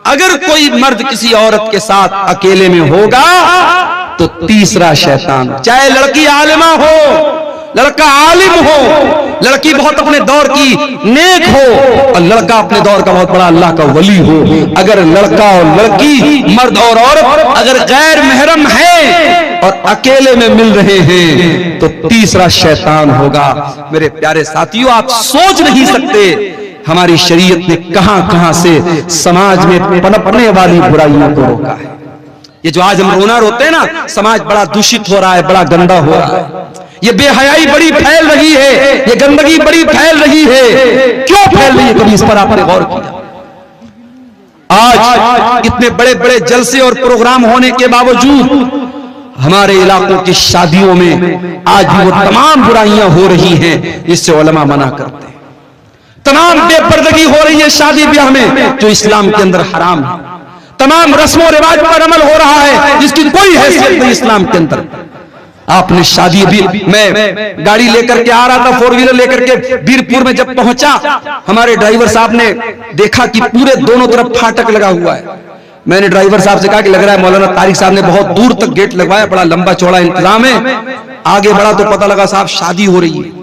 अगर कोई मर्द किसी औरत के साथ अकेले में होगा तो तीसरा शैतान। चाहे लड़की आलिमा हो, लड़का आलिम हो, लड़की बहुत अपने दौर की नेक हो और लड़का अपने दौर का बहुत बड़ा अल्लाह का वली हो, अगर लड़का और लड़की, मर्द और औरत अगर गैर महरम है और अकेले में मिल रहे हैं तो तीसरा शैतान होगा। मेरे प्यारे साथियों, आप सोच नहीं सकते हमारी शरीयत ने कहां कहां से समाज में पनपने वाली बुराइयों को रोका है। ये जो आज हम रोना रोते हैं ना, समाज बड़ा दूषित हो रहा है, बड़ा गंदा हो रहा है, ये बेहयाई बड़ी फैल रही है, ये गंदगी बड़ी फैल रही है। क्यों फैल रही है, कभी इस पर आपने गौर किया? आज इतने बड़े बड़े जलसे और प्रोग्राम होने के बावजूद हमारे इलाकों की शादियों में आज भी वो तमाम बुराइयां हो रही हैं जिससे उलमा मना करते हैं। तमाम बेपर्दगी हो रही है शादी ब्याह में जो इस्लाम के अंदर हराम है। तमाम रस्मों रिवाज पर अमल हो रहा है जिसकी कोई हैसियत नहीं इस्लाम के अंदर। आपने शादी भी, मैं गाड़ी लेकर के आ रहा था, 4 व्हीलर लेकर के वीरपुर में जब पहुंचा, हमारे ड्राइवर साहब ने देखा कि पूरे दोनों तरफ फाटक लगा हुआ है। मैंने ड्राइवर साहब से कहा कि लग रहा है मौलाना तारिक साहब ने बहुत दूर तक गेट लगवाया, बड़ा लंबा चौड़ा इंतजाम है। आगे बढ़ा तो पता लगा साहब शादी हो रही है,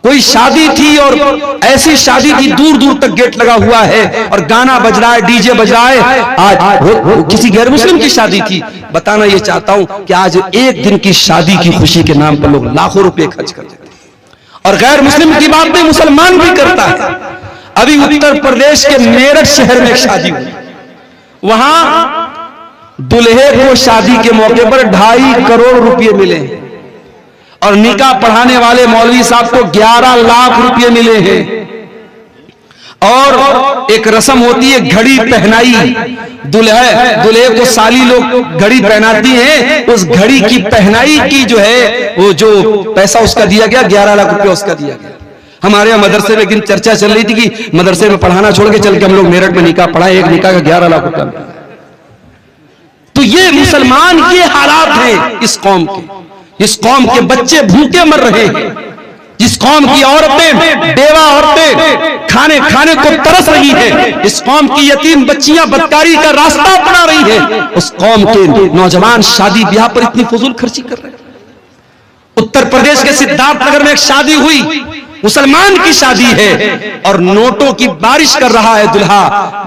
कोई शादी थी और ऐसी शादी की दूर दूर तक गेट लगा हुआ है और गाना बज रहा है, डीजे बज रहा है। आज वो किसी गैर मुस्लिम की शादी थी। बताना ये चाहता हूं कि आज एक दिन की शादी की खुशी के नाम पर लोग लाखों रुपए खर्च कर देते हैं और गैर मुस्लिम की बात नहीं, मुसलमान भी करता है। अभी उत्तर प्रदेश के मेरठ शहर में एक शादी हुई, वहां दुल्हे को शादी के मौके पर 2.5 करोड़ रुपए मिले और निकाह पढ़ाने वाले मौलवी साहब को 11 लाख रुपए मिले हैं। और एक रस्म होती है घड़ी पहनाई, दुल्हे को साली लोग घड़ी पहनाती हैं, उस घड़ी की पहनाई की जो है वो जो पैसा उसका दिया गया 11 लाख रुपए उसका दिया गया। हमारे यहाँ मदरसे में चर्चा चल रही थी कि मदरसे में पढ़ाना छोड़ के चल के हम लोग मेरठ में निकाह पढ़ाए, एक निकाह का 11 लाख रुपया। तो ये मुसलमान के हालात हैं इस कौम के। इस कौम के बच्चे भूखे मर रहे हैं, जिस कौम की औरतें, बेवा औरतें खाने को तरस रही हैं, इस कौम की यतीम बच्चियां बदकारी का रास्ता अपना रही हैं, उस कौम के नौजवान शादी ब्याह पर इतनी फजूल खर्ची कर रहे हैं। उत्तर प्रदेश के सिद्धार्थनगर में एक शादी हुई, मुसलमान की शादी है और नोटों की बारिश कर रहा है दूल्हा,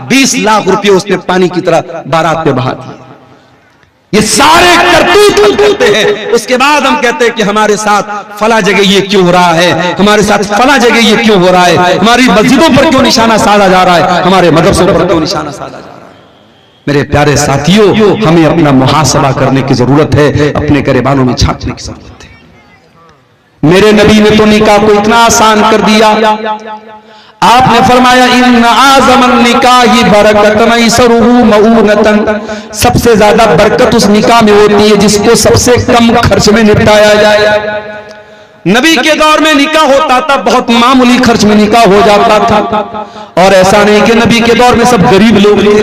20 लाख रुपए उसने पानी की तरह बारात में बहा दिए। ये सारे करतूत हम करते हैं, उसके बाद हम कहते हैं कि हमारे साथ फला जगह ये क्यों हो रहा है, हमारे साथ फला जगह ये क्यों हो रहा है, हमारी मस्जिदों पर क्यों निशाना साधा जा रहा है, हमारे मदरसों पर क्यों निशाना साधा जा रहा है। मेरे प्यारे साथियों, हमें अपना मुहासबा करने की जरूरत है, अपने गिरेबानों में झांकने की जरूरत है। मेरे नबी ने तो निकाह को इतना आसान कर दिया, आपने फरमाया इन्ना आज़मन निकाही बरकतन इसरुहु मऊनतन, सबसे ज्यादा बरकत उस निकाह में होती है जिसको सबसे कम खर्च में निपटाया जाए। नबी के दौर में निकाह होता था, बहुत मामूली खर्च में निकाह हो जाता था और ऐसा नहीं कि नबी के दौर में सब गरीब लोग थे,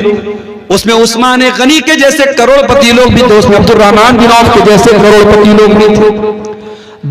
उसमें उस्मान गनी के जैसे करोड़पति लोग भी थे, उसमें अब्दुर्रहमान बिन औफ के जैसे करोड़पति लोग भी थे।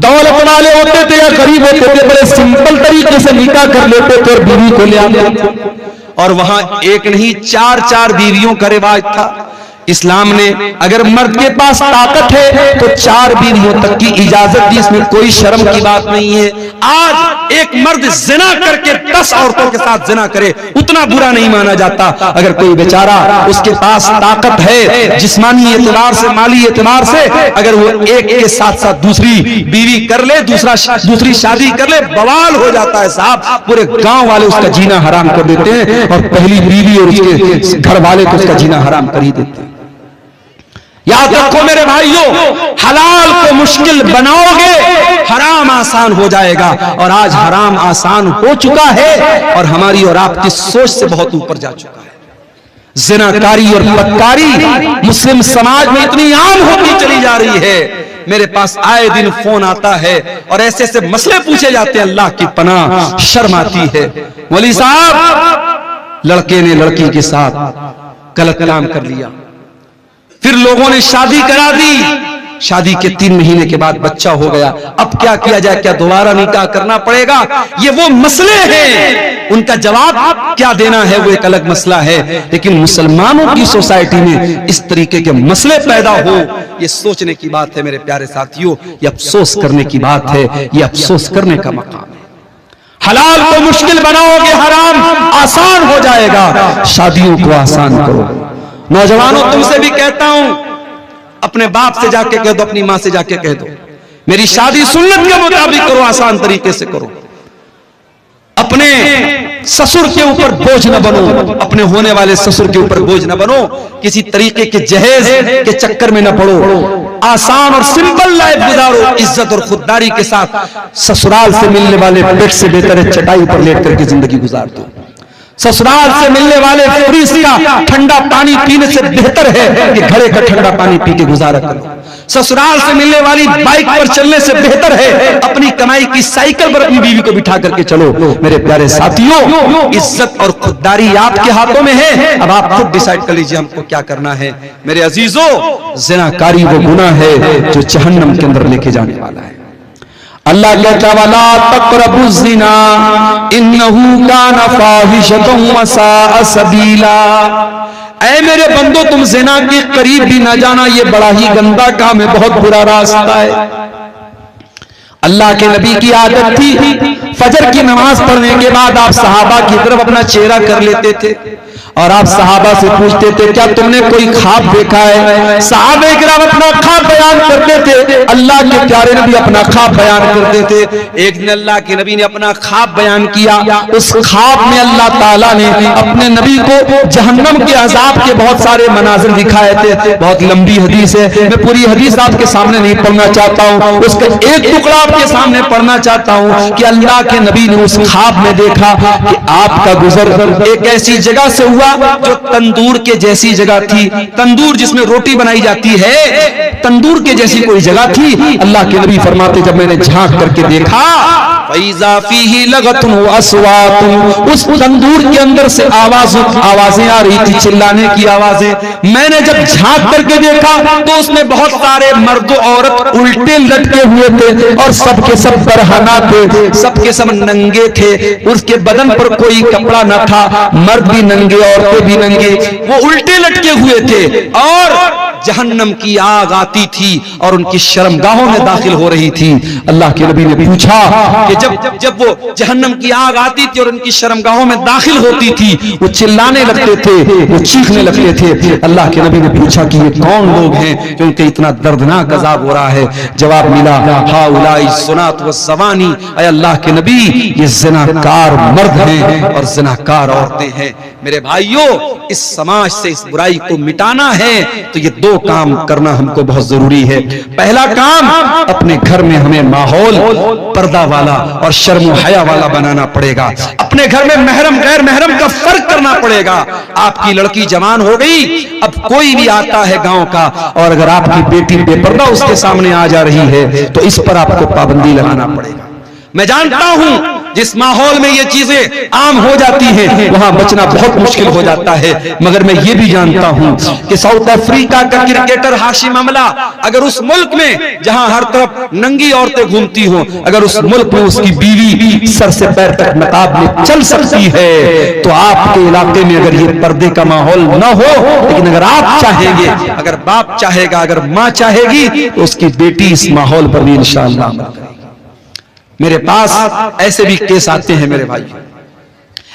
दौलत वाले होते थे या गरीब होते थे, बड़े सिंपल तरीके से निकाह कर लेते थे और बीवी को ले आते थे और वहां एक नहीं 4-4 बीवियों का रिवाज था। इस्लाम ने अगर मर्द के पास ताकत है तो 4 बीवियों तक की इजाजत दी, इसमें कोई शर्म की बात नहीं है। आज एक मर्द जिना करके 10 औरतों के साथ जिना करे उतना बुरा नहीं माना जाता। अगर कोई बेचारा उसके पास ताकत है जिस्मानी एतबार से, माली एतबार से, अगर वो एक के साथ साथ दूसरी बीवी कर ले, दूसरी शादी कर ले, बवाल हो जाता है साहब। पूरे गांव वाले उसका जीना हराम कर देते हैं और पहली बीवी और उसके घर वाले तो उसका जीना हराम कर ही देते हैं। याद रखो मेरे भाइयों, हलाल को मुश्किल बनाओगे हराम आसान हो जाएगा और आज हराम आसान हो चुका है और हमारी और आपकी सोच से बहुत ऊपर जा चुका है। ज़िनाकारी और बदकारी मुस्लिम समाज में इतनी आम होती चली जा रही है। मेरे पास आए दिन फोन आता है और ऐसे ऐसे मसले पूछे जाते हैं, अल्लाह की पनाह शर्म आती है। वली साहब, लड़के ने लड़की के साथ गलत काम कर लिया, फिर लोगों ने शादी करा दी, शादी के 3 महीने के बाद बच्चा हो गया, अब क्या किया जाए, क्या दोबारा निकाह करना पड़ेगा? ये वो मसले हैं, उनका जवाब क्या देना है वो एक अलग मसला है। लेकिन मुसलमानों की सोसाइटी में इस तरीके के मसले पैदा हो, ये सोचने की बात है मेरे प्यारे साथियों, ये अफसोस करने की बात है, ये अफसोस करने का मकाम है। हलाल को मुश्किल बनाओगे, हराम आसान हो जाएगा। शादियों को आसान करो। नौजवानों, तुमसे भी कहता हूं, अपने बाप से जाके कह दो, अपनी मां से जाके कह दो, मेरी शादी सुन्नत के मुताबिक करो, आसान तरीके से करो। अपने ससुर के ऊपर बोझ न बनो, अपने होने वाले ससुर के ऊपर बोझ न बनो, किसी तरीके के जहेज के चक्कर में न पड़ो। आसान और सिंपल लाइफ गुजारो, इज्जत और खुददारी के साथ। ससुराल से मिलने वाले बेड से बेहतर है चटाई पर लेट करके जिंदगी गुजार दो। ससुराल से मिलने वाले फ्रिज का ठंडा पानी पीने से बेहतर है कि घड़े का ठंडा पानी पी के गुजारा करो। ससुराल से मिलने वाली बाइक पर चलने से बेहतर है अपनी कमाई की साइकिल पर अपनी बीवी को बिठा करके चलो। मेरे प्यारे साथियों, इज्जत और खुददारी आपके हाथों में है, अब आप खुद डिसाइड कर लीजिए हमको क्या करना है। मेरे अजीजों, ज़िनाकारी वो गुनाह है जो जहन्नम के अंदर लेके जाने वाला है। अल्लाह कहता वला तक़रबुज़्ज़िना इन्नहु काना फ़ाहिशतन व साअ सबीला। ऐ मेरे बंदो, तुम ज़िना के करीब भी ना जाना, ये बड़ा ही गंदा काम है, बहुत बुरा रास्ता है। अल्लाह के नबी की आदत थी, फजर की नमाज पढ़ने के बाद आप सहाबा की तरफ अपना चेहरा कर लेते थे और आप सहाबा से पूछते थे, क्या तुमने कोई ख्वाब देखा है? सहाबे किराम अपना ख्वाब बयान करते थे, अल्लाह के प्यारे नबी अपना ख्वाब बयान करते थे। एक दिन अल्लाह के नबी ने अपना ख्वाब बयान किया। उस ख्वाब में अल्लाह ताला ने अपने नबी को जहन्नम के अजाब के बहुत सारे मनाजिर दिखाए थे। बहुत लंबी हदीस है, मैं पूरी हदीस आपके सामने नहीं पढ़ना चाहता हूँ, उसका एक टुकड़ा आपके सामने पढ़ना चाहता हूँ कि अल्लाह के नबी ने उस ख्वाब में देखा कि आपका गुजर एक ऐसी जगह से हुआ जो तंदूर के जैसी जगह थी। तंदूर जिसमें रोटी बनाई जाती है, तंदूर के जैसी कोई जगह थी। अल्लाह के नबी फरमाते, जब मैंने झांक करके देखा, फैज़ा फीही लगतुन व अस्वातुन, उस तंदूर के अंदर से आवाजें आ रही थी, चिल्लाने की आवाजें। मैंने जब झांक करके देखा तो उसमें बहुत सारे मर्द औरत उल्टे लटके हुए थे और सबके सब बरहना थे, सबके सब नंगे थे। उसके बदन पर कोई कपड़ा न था, मर्द भी नंगे, औरतें भी नंगे, वो उल्टे लटके हुए थे और जहन्नम की आग आती थी और उनकी शर्मगाहों में दाखिल हो रही थी। अल्लाह के नबी ने पूछा कि जब वो जहन्नम की आग आती थी और उनकी शर्मगाहों में दाखिल होती थी, वो चिल्लाने लगते थे, वो चीखने लगते थे। अल्लाह के नबी ने पूछा कि ये कौन लोग हैं जो उनके इतना दर्दनाक अजाब हो रहा है? जवाब मिला, हाउलाई सुनात व ज़वानी, ऐ अल्लाह के नबी, ये ज़िनाकार मर्द हैं और ज़िनाकार औरतें हैं। मेरे भाइयों, इस समाज से इस बुराई को मिटाना है तो ये 2 काम करना हमको बहुत जरूरी है। पहला काम, अपने घर में हमें माहौल पर्दा वाला और शर्म हया वाला बनाना पड़ेगा। अपने घर में महरम गैर महरम का फर्क करना पड़ेगा। आपकी लड़की जवान हो गई, अब कोई भी आता है गांव का और अगर आपकी बेटी बेपर्दा उसके सामने आ जा रही है तो इस पर आपको पाबंदी लगाना पड़ेगा। मैं जानता हूं जिस माहौल में ये चीजें आम हो जाती हैं वहां बचना बहुत मुश्किल हो जाता है, मगर मैं ये भी जानता हूं कि साउथ अफ्रीका का क्रिकेटर हाशिम अमला, अगर उस मुल्क में जहां हर तरफ नंगी औरतें घूमती हों, अगर उस मुल्क में उसकी बीवी सर से पैर तक नकाब में चल सकती है, तो आपके इलाके में अगर ये पर्दे का माहौल न हो, लेकिन अगर आप चाहेंगे, अगर बाप चाहेगा, अगर माँ चाहेगी, तो उसकी बेटी इस माहौल पर भी इंशाअल्लाह अमल करेगी। मेरे पास ऐसे भी केस आते हैं मेरे भाई,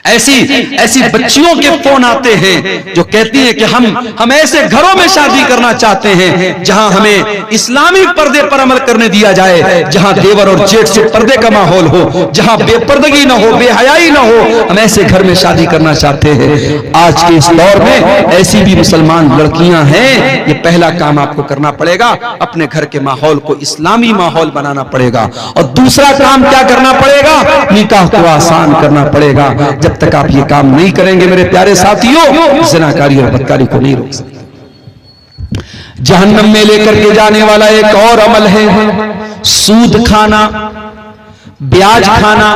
ऐसी बच्चियों के फोन आते हैं जो कहती हैं कि हम ऐसे घरों में शादी करना चाहते हैं जहां हमें इस्लामी पर्दे पर अमल करने दिया जाए, जहां देवर और जेठ से पर्दे का माहौल हो, जहां बेपर्दगी ना हो, बेहयाई ना हो, हम ऐसे घर में शादी करना चाहते हैं। आज के इस दौर में ऐसी भी मुसलमान लड़कियां हैं। ये पहला काम आपको करना पड़ेगा, अपने घर के माहौल को इस्लामी माहौल बनाना पड़ेगा। और दूसरा काम क्या करना पड़ेगा? निकाह को आसान करना पड़ेगा। जब तक आप ये काम नहीं करेंगे मेरे प्यारे साथियों, ज़िनाकारी और बदकारी को नहीं रोक सकते। जहन्नम में लेकर के जाने वाला एक और अमल है सूद खाना, ब्याज खाना।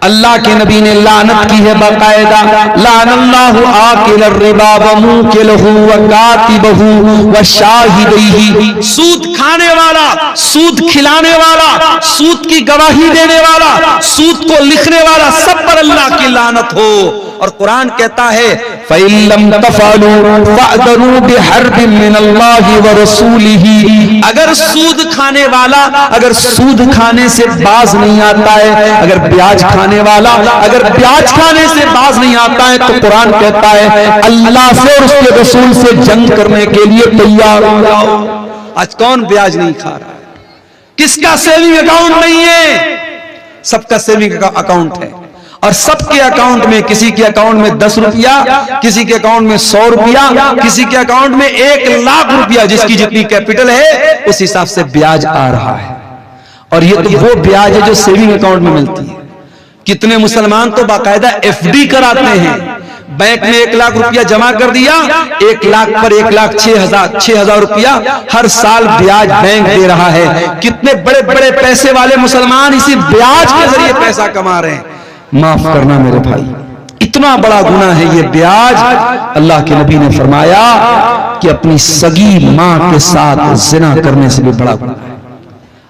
अल्लाह के नबी ने लानत की है बाकायदा, लानल्लाहु आकिल रिबा व मुकिलहु व कातिबहु व शाहिदैहि। सूद खाने वाला, सूद खिलाने वाला, सूद की गवाही देने वाला, सूद को लिखने वाला, सब पर अल्लाह की लानत हो। और कुरान कहता है फ़इल्लम तफ़अलू फ़अज़रू बिहर्बिन मिनल्लाहि व रसूलिही। अगर सूद खाने वाला, अगर सूद खाने से बाज नहीं आता है, अगर ब्याज खाने वाला अगर ब्याज खाने से बाज नहीं आता है, तो कुरान कहता है अल्लाह से और उसके रसूल से जंग करने के लिए तैयार हो जाओ। आज कौन ब्याज नहीं खा रहा है? किसका सेविंग अकाउंट नहीं है? सबका सेविंग अकाउंट है, और सबके अकाउंट में, किसी के अकाउंट में 10 रुपया, किसी के अकाउंट में 100 रुपया, किसी के अकाउंट में 1 लाख रुपया, जिसकी जितनी कैपिटल है उस हिसाब से ब्याज आ रहा है। और ये तो वो ब्याज है जो सेविंग अकाउंट में मिलती है। कितने मुसलमान तो बाकायदा FD कराते हैं, बैंक में 1 लाख रुपया जमा कर दिया, 1 लाख पर 1 लाख 6,000 रुपया हर साल ब्याज बैंक दे रहा है। कितने बड़े बड़े पैसे वाले मुसलमान इसी ब्याज के जरिए पैसा कमा रहे हैं। माफ करना मेरे भाई, इतना बड़ा गुनाह है ये ब्याज। अल्लाह के नबी ने फरमाया कि अपनी सगी मां के साथ जिना करने से भी बड़ा गुनाह है।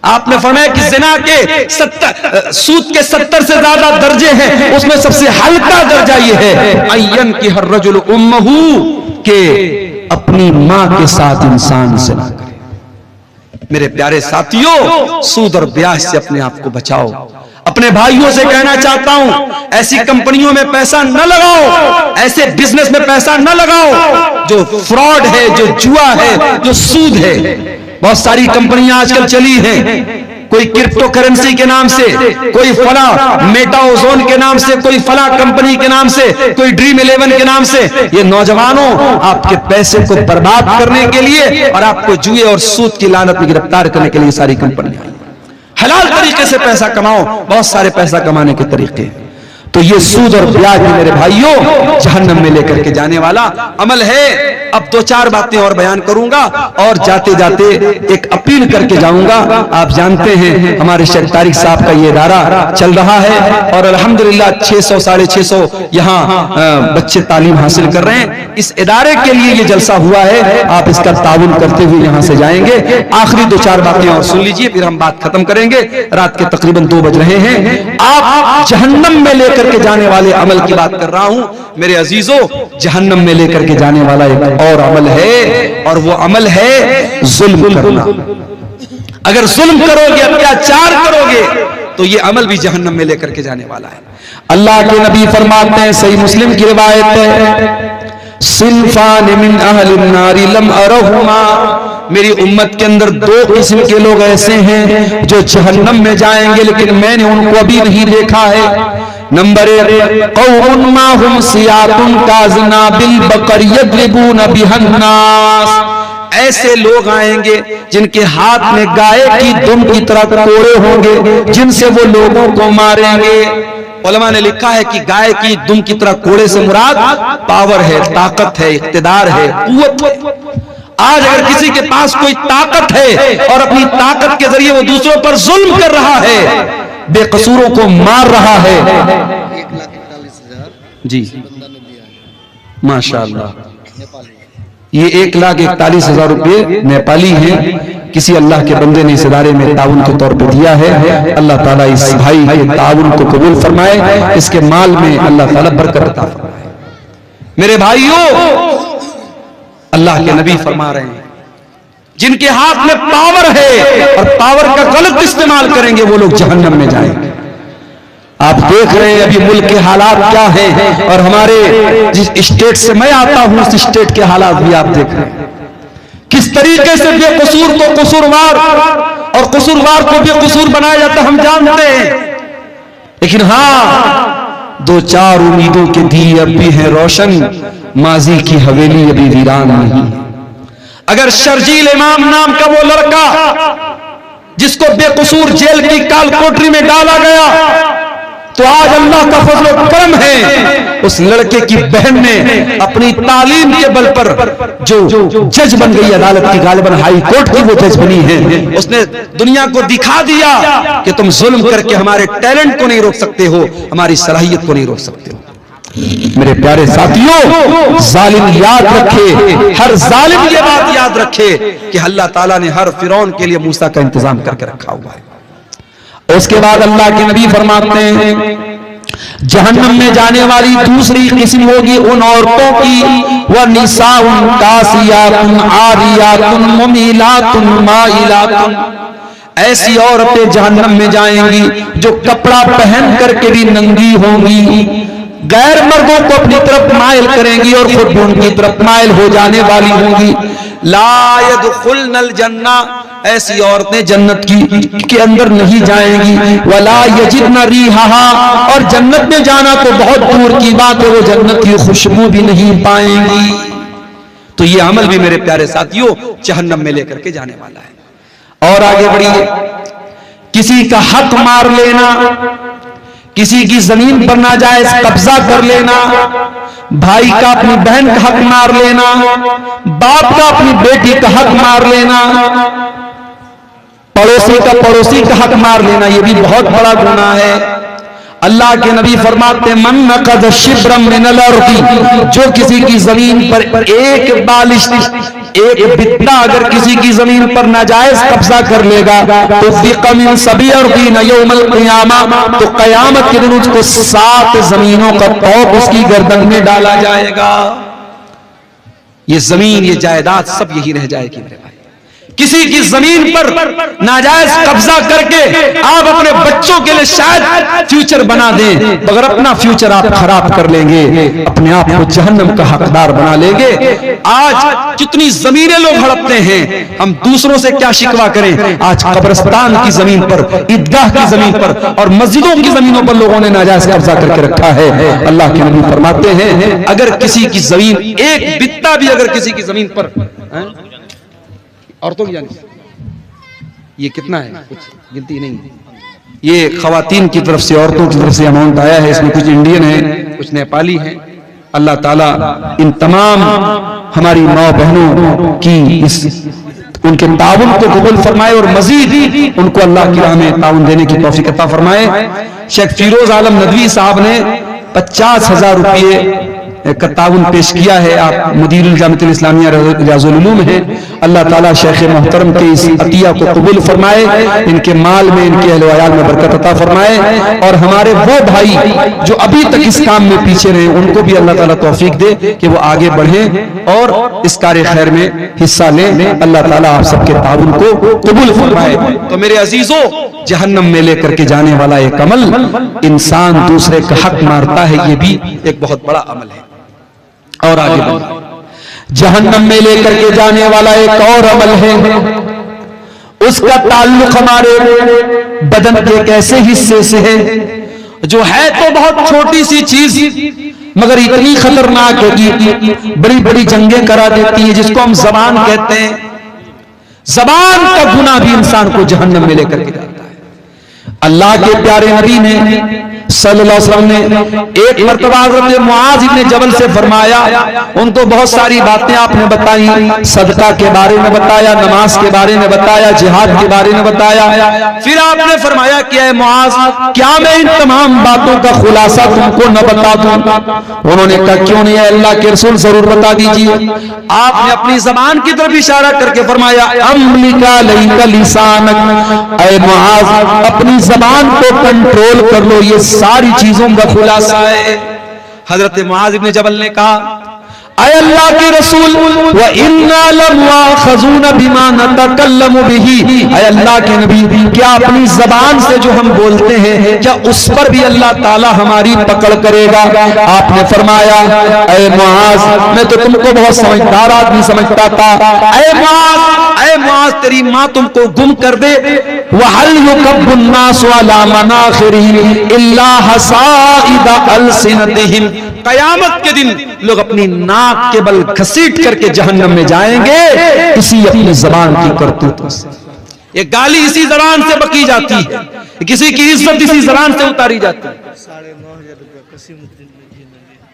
आपने फरमाया कि जिना के 70 सूद के 70 से ज्यादा दर्जे हैं, उसमें सबसे हल्का दर्जा ये है अय्यन की हर रजुल उम्महू, के अपनी मां के साथ इंसान जिना करे। मेरे प्यारे साथियों, सूद और ब्याज से अपने आप को बचाओ। अपने भाइयों से कहना चाहता हूं, ऐसी कंपनियों में पैसा न लगाओ, ऐसे बिजनेस में पैसा न लगाओ जो फ्रॉड है, जो जुआ है, जो सूद है। बहुत सारी कंपनियां आजकल चली हैं, कोई क्रिप्टो करेंसी के नाम से, कोई फला मेटाओजोन के नाम से, कोई फला कंपनी के नाम से, कोई ड्रीम 11 के नाम से। ये नौजवानों आपके पैसे को बर्बाद करने के लिए और आपको जुए और सूद की लानत में गिरफ्तार करने के लिए सारी कंपनियां। हलाल तरीके से पैसा कमाओ, बहुत सारे पैसा कमाने के तरीके। तो ये सूद और ब्याज मेरे भाइयों जहन्नम में लेकर के जाने वाला अमल है। अब 2-4 बातें और बयान करूंगा और जाते जाते एक अपील करके जाऊंगा। आप जानते हैं हमारे शेख तारिक साहब का ये इदारा चल रहा है और अल्हम्दुलिल्लाह 600 650 यहाँ बच्चे तालीम हासिल कर रहे हैं। इस इदारे के लिए ये जलसा हुआ है, आप इसका ताउन करते हुए यहाँ से जाएंगे। आखिरी 2-4 बातें और सुन लीजिए, फिर हम बात खत्म करेंगे। रात के तकरीबन 2 बज रहे हैं। आप जहन्नम में लेकर के जाने वाले अमल की बात कर रहा हूं मेरे अजीजों। जहन्नम में लेकर के जाने वाला एक और अमल है, और वो अमल है जुल्म करना। अगर जुल्म करोगे, अत्याचार करोगे, तो ये अमल भी जहन्नम में लेकर के जाने वाला है। अल्लाह के नबी फरमाते हैं, सही मुस्लिम की रिवायत है, सिनफान मिन अहलिन नारी लम अरहुमा। मेरी उम्मत के अंदर 2 किस्म के लोग ऐसे हैं जो जहन्नम में जाएंगे, लेकिन मैंने उनको अभी नहीं देखा है। नंबर 1, कौमुन माहुम सियातुन काज़नाबिल बकर यद्रिबून बिहन्नास। ऐसे लोग आएंगे जिनके हाथ में गाय की दुम की तरह कोड़े होंगे, जिनसे वो लोगों को मारेंगे। उलमा ने लिखा है कि गाय की दुम की तरह कोड़े से मुराद पावर है, ताकत है, इख्तिदार है, कुव्वत। आज अगर किसी के पास कोई ताकत है और अपनी ताकत के जरिए वो दूसरों पर जुल्म कर रहा है, बेकसूरों को मार रहा है, 1,41,000 जी माशाअल्लाह, ये 1,41,000 रुपये नेपाली हैं। किसी अल्लाह के बंदे ने इस इदारे में ताउन के तौर पे दिया है। अल्लाह ताला इस भाई के ताउन को कबूल फरमाए, इसके माल में अल्लाह ताला बरकत अता फरमाए। मेरे भाइयों, अल्लाह के नबी फरमा रहे हैं, जिनके हाथ में पावर है और पावर का गलत इस्तेमाल करेंगे, वो लोग जहन्नम में जाएंगे। आप देख रहे हैं अभी मुल्क के हालात क्या हैं, और हमारे जिस स्टेट से मैं आता हूं उस स्टेट के हालात भी आप देख रहे हैं। किस तरीके से बेकसूर को कसूरवार और कसूरवार को बेकसूर बनाया जाता हम जानते हैं। लेकिन हाँ, 2-4 उम्मीदों के दिए अब भी हैं रोशन, माजी की हवेली अभी वीरान नहीं। अगर शर्जील इमाम नाम का वो लड़का जिसको बेकसूर जेल की काल कोठरी में डाला गया, तो आज अल्लाह का फजल और करम है, उस लड़के की बहन ने अपनी तालीम के बल पर जो जज बन गई अदालत की, गालिबन हाई कोर्ट की वो जज बनी है, उसने दुनिया को दिखा दिया कि तुम जुल्म करके हमारे टैलेंट को नहीं रोक सकते हो, हमारी सलाहियत को नहीं रोक सकते हो। मेरे प्यारे साथियों, जालिम याद रखे, हर जालिम ये बात याद रखे कि अल्लाह ताला ने हर फिरौन के लिए मूसा का इंतजाम करके रखा हुआ है। उसके बाद अल्लाह के नबी फरमाते हैं जहन्नम में जाने वाली दूसरी किस्म होगी उन औरतों की, वह निसाउन कासियातुन आरियातुन मुमीलातुन माइलातुन, ऐसी औरतें जहन्नम में जाएंगी जो कपड़ा पहन करके भी नंगी होंगी, गैर मर्दों को अपनी तरफ माइल करेंगी और खुद भी उनकी तरफ माइल हो जाने वाली होंगी। ला यदखुलनल जन्ना, ऐसी औरतें जन्नत के अंदर नहीं जाएंगी। वला यजिदन रिहाहा, और जन्नत में जाना तो बहुत दूर की बात है, वो जन्नत की खुशबू भी नहीं पाएंगी। तो ये अमल भी मेरे प्यारे साथियों जहन्नम में लेकर के जाने वाला है। और आगे बढ़िए, किसी का हक मार लेना, किसी की जमीन पर नाजायज कब्जा कर लेना, भाई का अपनी बहन का हक मार लेना, बाप का अपनी बेटी का हक मार लेना, पड़ोसी का हक मार लेना, यह भी बहुत बड़ा गुनाह है। अल्लाह के नबी फरमाते मन नक़द शिब्रम मिनल अर्दी, जो किसी की जमीन पर एक बालिश, एक बित्ता अगर किसी की जमीन पर नाजायज कब्जा कर लेगा तो फिक़मिन सभी अर्दीन यौमल क़ियामा, तो क़यामत के दिन उसको 7 जमीनों का तौक उसकी गर्दन में डाला जाएगा। ये जमीन, ये जायदाद सब यही रह जाएगी मेरे भाई। किसी की जमीन पर नाजायज कब्जा करके आप अपने बच्चों के लिए शायद फ्यूचर बना दें, मगर अपना फ्यूचर आप खराब कर लेंगे, अपने आप को जहन्नम का हकदार बना लेंगे। आज कितनी जमीनें लोग हड़पते हैं, हम दूसरों से क्या शिकवा करें। आज कब्रिस्तान की जमीन पर, ईदगाह की जमीन पर और मस्जिदों की जमीनों पर लोगों ने नाजायज कब्जा करके रखा है। अल्लाह के नबी फरमाते हैं अगर किसी की जमीन, एक बित्ता भी अगर किसी की जमीन पर, औरतों की जानी, ये कितना है कुछ गिनती नहीं, ये खवातीन की तरफ से, औरतों की तरफ से अमाउंट आया है। इसमें कुछ इंडियन है, कुछ नेपाली है। अल्लाह ताला इन तमाम हमारी माँ बहनों की उनके ताउन को कबूल फरमाए और मजीद उनको अल्लाह की राह में ताउन देने की तौफीक अता फरमाए। शेख फिरोज आलम नदवी साहब ने 50,000 रुपये का ताउन पेश किया है। आप मुदीरुल जामिअतुल इस्लामिया रियाजुल उलूम है। अल्लाह ताला शेख मोहतरम के इस अतिया को कबूल फरमाए, इनके माल में, इनके अहल वयाल में बरकत अता फरमाए, और हमारे वो भाई जो अभी तक इस काम में पीछे रहे उनको भी अल्लाह ताला तौफीक दे कि वो आगे बढ़ें और इस कार्य खैर में हिस्सा लें। अल्लाह ताला आप सबके ताउन को कबूल फरमाए। तो मेरे अजीजों, जहन्नम में लेकर के जाने वाला एक अमल, इंसान दूसरे का हक मारता है, ये भी एक बहुत बड़ा अमल है। और आगे बढ़िए, जहन्नम में लेकर के जाने वाला एक और अमल है, उसका ताल्लुक हमारे बदन के एक ऐसे हिस्से से है जो है तो बहुत छोटी सी चीज मगर इतनी खतरनाक है कि बड़ी बड़ी जंगें करा देती है, जिसको हम जबान कहते हैं। जबान का गुनाह भी इंसान को जहन्नम में लेकर के जाता है। अल्लाह के प्यारे नबी ने सल्लल्लाहु अलैहि वसल्लम ने एक मर्तबा हज़रत मुआज़ इब्न जबल से फरमाया, उनको बहुत सारी बातें आपने बताई, सदका के बारे में बताया, नमाज के बारे में बताया, जिहाद के बारे में बताया। फिर आपने फरमाया कि ऐ मुआज़, क्या मैं इन तमाम बातों का खुलासा तुमको न बता दूं? उन्होंने कहा क्यों नहीं, अल्लाह के रसूल जरूर बता दीजिए। आपने अपनी जबान की तरफ इशारा करके फरमाया, अम्लिका लैका लिसानक, ऐ मुआज़ अपनी जबान को कंट्रोल कर लो, ये सारी चीजों का खुलासा है। हजरत मुआज़ इब्न जबल ने कहा, ऐ अल्लाह के रसूल, व इन्ना लमुआखज़ून बिमा नतकल्लमु बिही, ऐ अल्लाह के नबी, क्या अपनी जबान से जो हम बोलते हैं क्या उस पर भी अल्लाह ताला हमारी पकड़ करेगा? आपने फरमाया, ऐ मुआज़, मैं तो तुमको बहुत समझदार आदमी समझता था। ऐ मुआज़, तेरी माँ तुमको गुम कर दे। वहल युकब्बुन नासु अला मनाखिरिहिम इल्ला हसाइदा अलसिनतिहिम, कयामत के दिन लोग अपनी नाक के बल घसीट करके जहन्नम में जाएंगे इसी अपनी जबान की करतूतों से। ये गाली इसी जबान से बकी जाती है, किसी की इज्जत इसी जबान से उतारी जाती है। 9,500 रुपया कसीमुद्दीन जी ने दिया।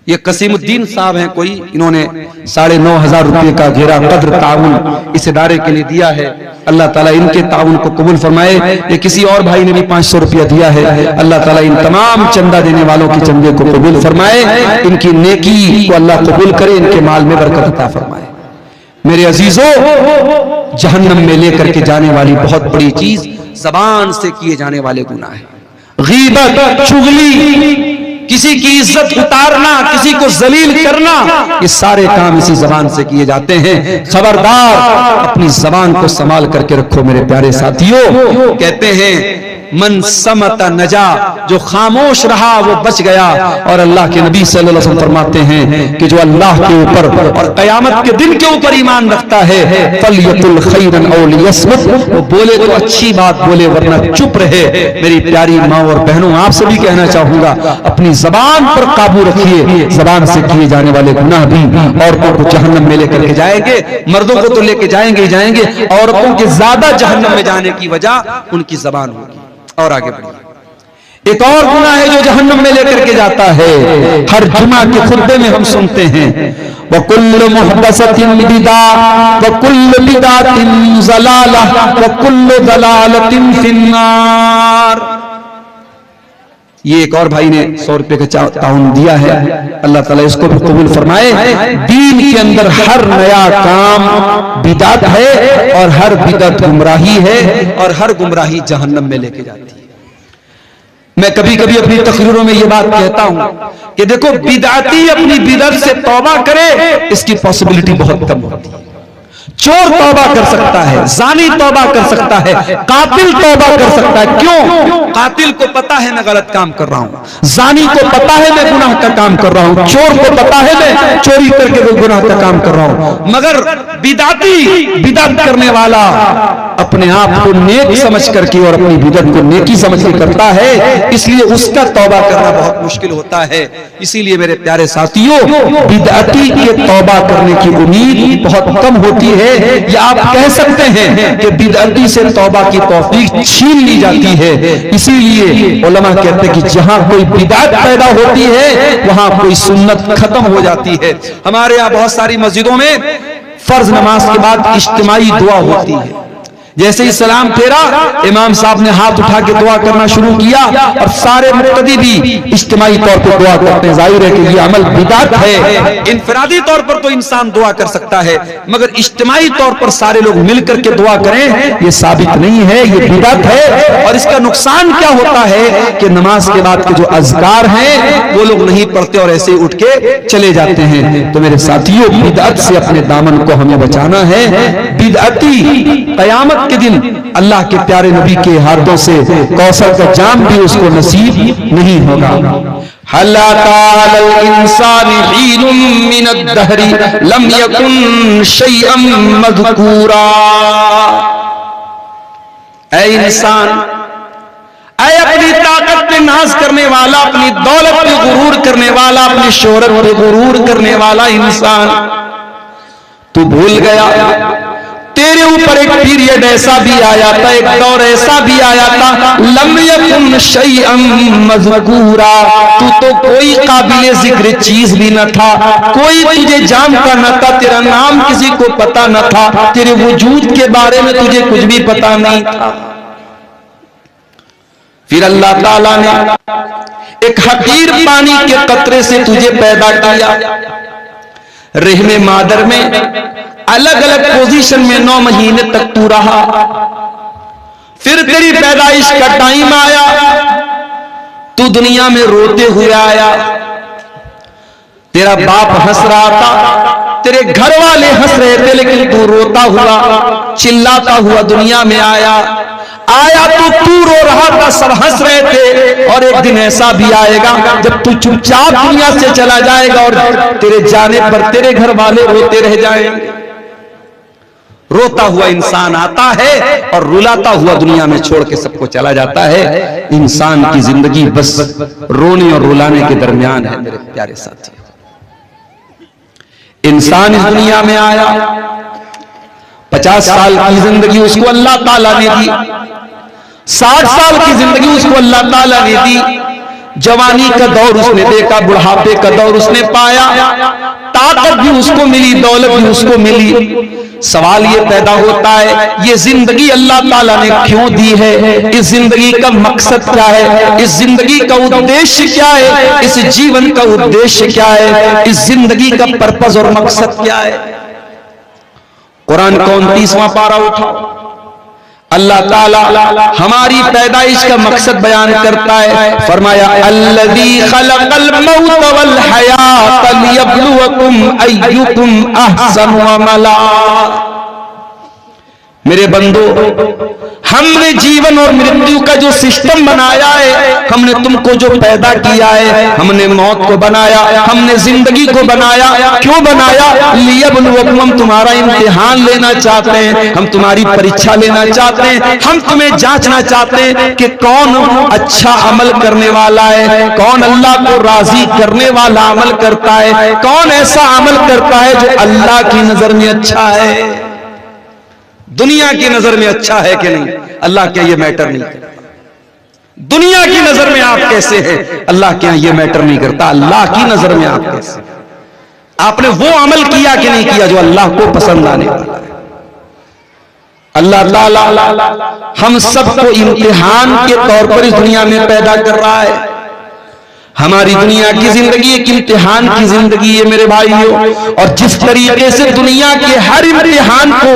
ये कसीमुद्दीन साहब हैं कोई, इन्होंने 9,500 रुपये का घेरा कद्र ताउन इस इदारे के लिए दिया है। अल्लाह ताला इनके ताउन को कबूल फरमाए। ये किसी और भाई ने भी 500 रुपया दिया है। अल्लाह ताला इन तमाम चंदा देने वालों के चंदे को कबूल फरमाए, इनकी नेकी को अल्लाह कबूल करे, इनके माल में बरकत अता फरमाए। मेरे अजीजों, जहन्नम में लेकर के जाने वाली बहुत बड़ी चीज जबान से किए जाने वाले गुनाह है। गीबत, चुगली, किसी की इज्जत उतारना, किसी को जलील करना, ये सारे काम इसी जबान से किए जाते हैं। खबरदार, अपनी जबान को संभाल करके रखो मेरे प्यारे साथियों। कहते हैं मन समता नजा, जो खामोश रहा वो बच गया। और अल्लाह के नबी सल्लल्लाहु अलैहि वसल्लम फरमाते हैं कि जो अल्लाह के ऊपर और कयामत के दिन के ऊपर ईमान रखता है, फलयकुल खैरन औ लियस्मुत, वो बोले तो अच्छी बात बोले वरना चुप रहे। मेरी प्यारी माँ और बहनों, आपसे भी कहना चाहूंगा, अपनी जबान पर काबू रखिए। जबान से किए जाने वाले गुनाह भी औरतों को जहन्नम में लेकर के जाएंगे। मर्दों को तो लेके जाएंगे ही जाएंगे, औरतों के ज्यादा जहन्नम में जाने की वजह उनकी जबान होगी। और आगे बढ़िए, एक और गुनाह है जो जहन्नम में लेकर के जाता है। हर जुमा के खुतबे में हम सुनते हैं, वकुल्लु मुहद्दसतिन बिदा वकुल्लु बिदातिन ज़लाला वकुल्लु ज़लालतिन फिन्नार। ये एक और भाई ने 100 रुपए का ताउन दिया है। अल्लाह ताला इसको भी कबूल फरमाए। दीन के अंदर हर नया काम बिदात है और हर बिदात गुमराही है और हर गुमराही जहन्नम में लेके जाती है। मैं कभी कभी अपनी तकरीरों में ये बात कहता हूं कि देखो, बिदाती अपनी बिदअत से तौबा करे, इसकी पॉसिबिलिटी बहुत कम होती है। चोर तौबा कर सकता है, जानी तौबा कर सकता है, कातिल तौबा कर सकता है। क्यों? कातिल को पता है मैं गलत काम कर रहा हूं, जानी को पता है मैं गुनाह का काम कर रहा हूं, चोर को पता है मैं चोरी करके वो गुनाह का काम कर रहा हूं। मगर बिदाती, बिदअत करने वाला अपने आप को नेक समझ करके और अपनी बिदअत को नेकी समझ के करता है, इसलिए उसका तौबा करना बहुत मुश्किल होता है। इसीलिए मेरे प्यारे साथियों, बिदअती के तौबा करने की उम्मीद बहुत कम होती है। या आप कह सकते हैं कि बिदअती से तौबा की तौफीक छीन ली जाती है। इसीलिए उलमा कहते हैं कि जहां कोई बिदअत पैदा होती है वहां कोई सुन्नत खत्म हो जाती है। हमारे यहाँ बहुत सारी मस्जिदों में फर्ज नमाज के बाद इज्तिमाई दुआ होती है। जैसे ही सलाम फेरा, इमाम साहब ने हाथ उठा के दुआ करना शुरू किया और सारे मुक्तदी भी इज्तिमाई तौर पर दुआ करते हैं। जाहिर है कि ये अमल बिदअत है। इनफरादी तौर पर तो इंसान दुआ कर सकता है, मगर इज्तिमाई तौर पर सारे लोग मिलकर के दुआ करें, ये साबित नहीं है, ये बिदअत है। और इसका नुकसान क्या होता है कि नमाज के बाद के जो अज़कार हैं वो लोग नहीं पढ़ते और ऐसे उठ के चले जाते हैं। तो मेरे साथियों, बिदअत से अपने दामन को हमें बचाना है। बिदअती क़यामत के दिन अल्लाह के प्यारे नबी के हाथों से कौसर का जाम भी उसको नसीब नहीं होगा। हल अता अलल इंसानि हीनुम मिनद्दहरि लम यकुन शैअम मज़कूरा। ऐ इंसान, ऐ अपनी ताकत पे नाज करने वाला, अपनी दौलत पे गुरूर करने वाला, अपनी शोहरत पे गुरूर करने वाला इंसान, तू भूल गया तेरे ऊपर एक पीरियड ऐसा भी आया था, एक दौर ऐसा भी आया था, लम यकुन शैअम मज़कूरा। तू तो कोई काबिले जिक्र चीज भी न था, कोई तुझे जानता न था, तेरा नाम किसी को पता न था, तेरे वजूद के बारे में तुझे कुछ भी पता नहीं था। फिर अल्लाह ताला ने एक हकीर पानी के कतरे से तुझे पैदा किया। रहमे मादर में अलग अलग पोजीशन में 9 महीने तक तू रहा। फिर तेरी पैदाइश का टाइम आया, तू दुनिया में रोते हुए आया। तेरा बाप हंस रहा था, तेरे घर वाले हंस रहे थे, लेकिन तू रोता हुआ, चिल्लाता हुआ दुनिया में आया। तो तू रो रहा था, सब हंस रहे थे। और एक दिन ऐसा भी आएगा जब तू चुपचाप दुनिया से चला जाएगा और तेरे जाने पर तेरे घर वाले रोते रह जाएंगे। रोता हुआ इंसान आता है और रुलाता हुआ दुनिया में छोड़ के सबको चला जाता है। इंसान की जिंदगी बस रोने और रुलाने के दरमियान है। मेरे प्यारे साथी, इंसान इस दुनिया में आया, 50 साल की जिंदगी उसको अल्लाह ताला ने दी, 60 साल की जिंदगी उसको अल्लाह ताला ने दी। जवानी का दौर उसने देखा, बुढ़ापे का दौर उसने पाया, ताकत भी उसको मिली, दौलत भी उसको मिली। सवाल ये पैदा होता है, ये जिंदगी अल्लाह ताला ने क्यों दी है? इस जिंदगी का मकसद क्या है? इस जिंदगी का उद्देश्य क्या है? इस जीवन का उद्देश्य क्या है? इस जिंदगी का पर्पस और मकसद क्या है? कुरान का 29वां पारा उठाओ, अल्लाह ताला हमारी पैदाइश का मकसद बयान करता है। फरमाया अल्लज़ी खलक़ल मौत वल हयात लियब्लुवकुम अय्युकुम अहसनु अमला। मेरे बंदो, हमने जीवन और मृत्यु का जो सिस्टम बनाया है, हमने तुमको जो पैदा किया है, हमने मौत को बनाया, हमने जिंदगी को बनाया। क्यों बनाया? लियब्लुवकुम, हम तुम्हारा इम्तिहान लेना चाहते हैं, हम तुम्हारी परीक्षा लेना चाहते हैं, हम तुम्हें जांचना चाहते हैं कि कौन अच्छा अमल करने वाला है, कौन अल्लाह को राजी करने वाला अमल करता है, कौन ऐसा अमल करता है जो अल्लाह की नजर में अच्छा है, दुनिया की नजर में अच्छा है कि नहीं। अल्लाह क्या ये मैटर नहीं करता। दुनिया की नजर में आप कैसे हैं, अल्लाह क्या ये मैटर नहीं करता। अल्लाह की नजर में आप कैसे, आपने वो अमल किया कि नहीं किया जो अल्लाह को पसंद आने वाला है। अल्लाह ताला हम सबको इम्तिहान के तौर पर इस दुनिया में पैदा कर रहा है। हमारी दुनिया की जिंदगी एक इम्तिहान की जिंदगी है मेरे भाइयों, और जिस तरीके से दुनिया के हर इम्तिहान को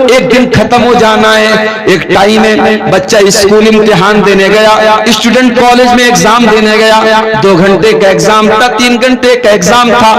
एक दिन खत्म हो जाना है। एक टाइम है, बच्चा स्कूल इम्तिहान देने गया, स्टूडेंट कॉलेज में एग्जाम देने गया, 2 घंटे का एग्जाम था, 3 घंटे का एग्जाम था,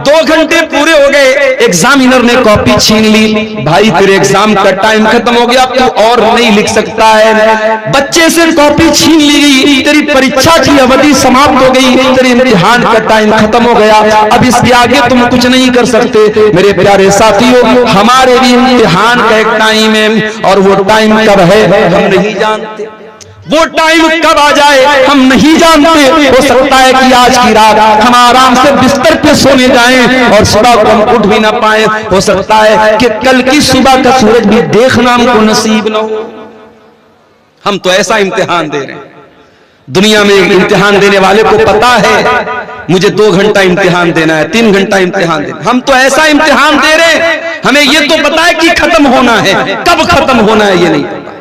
2 घंटे पूरे हो गए, एग्जामिनर ने कॉपी छीन ली। भाई तेरे एग्जाम का टाइम खत्म हो गया, तू और नहीं लिख सकता है। बच्चे से कॉपी छीन ली गई, तेरी परीक्षा की अवधि समाप्त हो गई, तेरे इम्तिहान का टाइम खत्म हो गया, अब इसके आगे तुम कुछ नहीं कर सकते। मेरे प्यारे साथियों, हमारे भी इम्तिहान का एक टाइम है, और वो टाइम कब है हम नहीं जानते। वो टाइम कब आ जाए हम नहीं जानते। हो सकता है कि आज की रात हम आराम से बिस्तर पे सोने जाएं और सुबह को हम उठ भी ना पाए। हो सकता है कि कल की सुबह का सूरज भी देखना हमको नसीब ना हो। हम तो ऐसा इम्तिहान दे रहे हैं। दुनिया में इम्तिहान देने वाले को पता है मुझे 2 घंटा इम्तिहान देना है, 3 घंटा इम्तिहान देना। हम तो ऐसा इम्तिहान दे रहे हैं, हमें ये तो पता है कि खत्म होना है, कब खत्म होना है ये नहीं पता।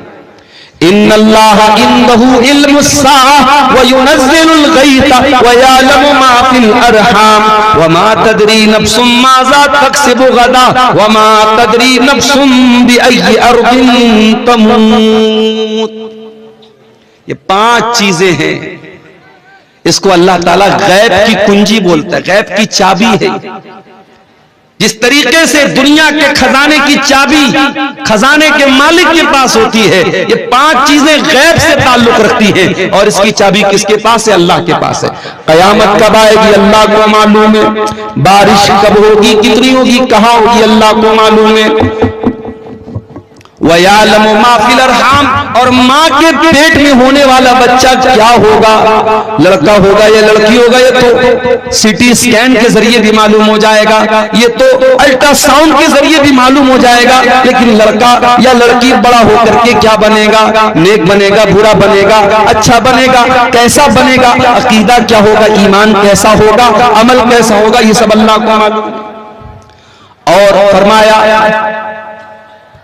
इन्नल्लाह इंदहु इल्मुस्साअह व युनज़्ज़िलुल गैसा व यअलमु मा फिल अरहाम व मा तदरी नफ्सुम माज़ा तक्सिबु गदा व मा तदरी नफ्सुम बिअय्यि अर्दिन तमूत। ये 5 चीजें हैं, इसको अल्लाह ताला गैब की कुंजी बोलता है, गैब की चाबी है। जिस तरीके से दुनिया के खजाने की चाबी खजाने के मालिक के पास होती है, ये 5 चीजें गैब से ताल्लुक रखती हैं, और इसकी चाबी किसके पास है? अल्लाह के पास है। कयामत कब आएगी अल्लाह को मालूम है, बारिश कब होगी, कितनी होगी, कहां होगी, अल्लाह को मालूम है। वयालमु मा फिल अरहाम, और माँ के पेट में होने वाला बच्चा क्या होगा, लड़का होगा या लड़की होगा, ये तो सीटी स्कैन के जरिए भी मालूम हो जाएगा, ये तो अल्ट्रासाउंड के जरिए भी मालूम हो जाएगा। लेकिन लड़का या लड़की बड़ा होकर के क्या बनेगा? नेक बनेगा, बुरा बनेगा, अच्छा बनेगा, कैसा बनेगा, अकीदा क्या होगा, ईमान कैसा होगा, अमल कैसा होगा, ये सब अल्लाह को मालूम। और फरमाया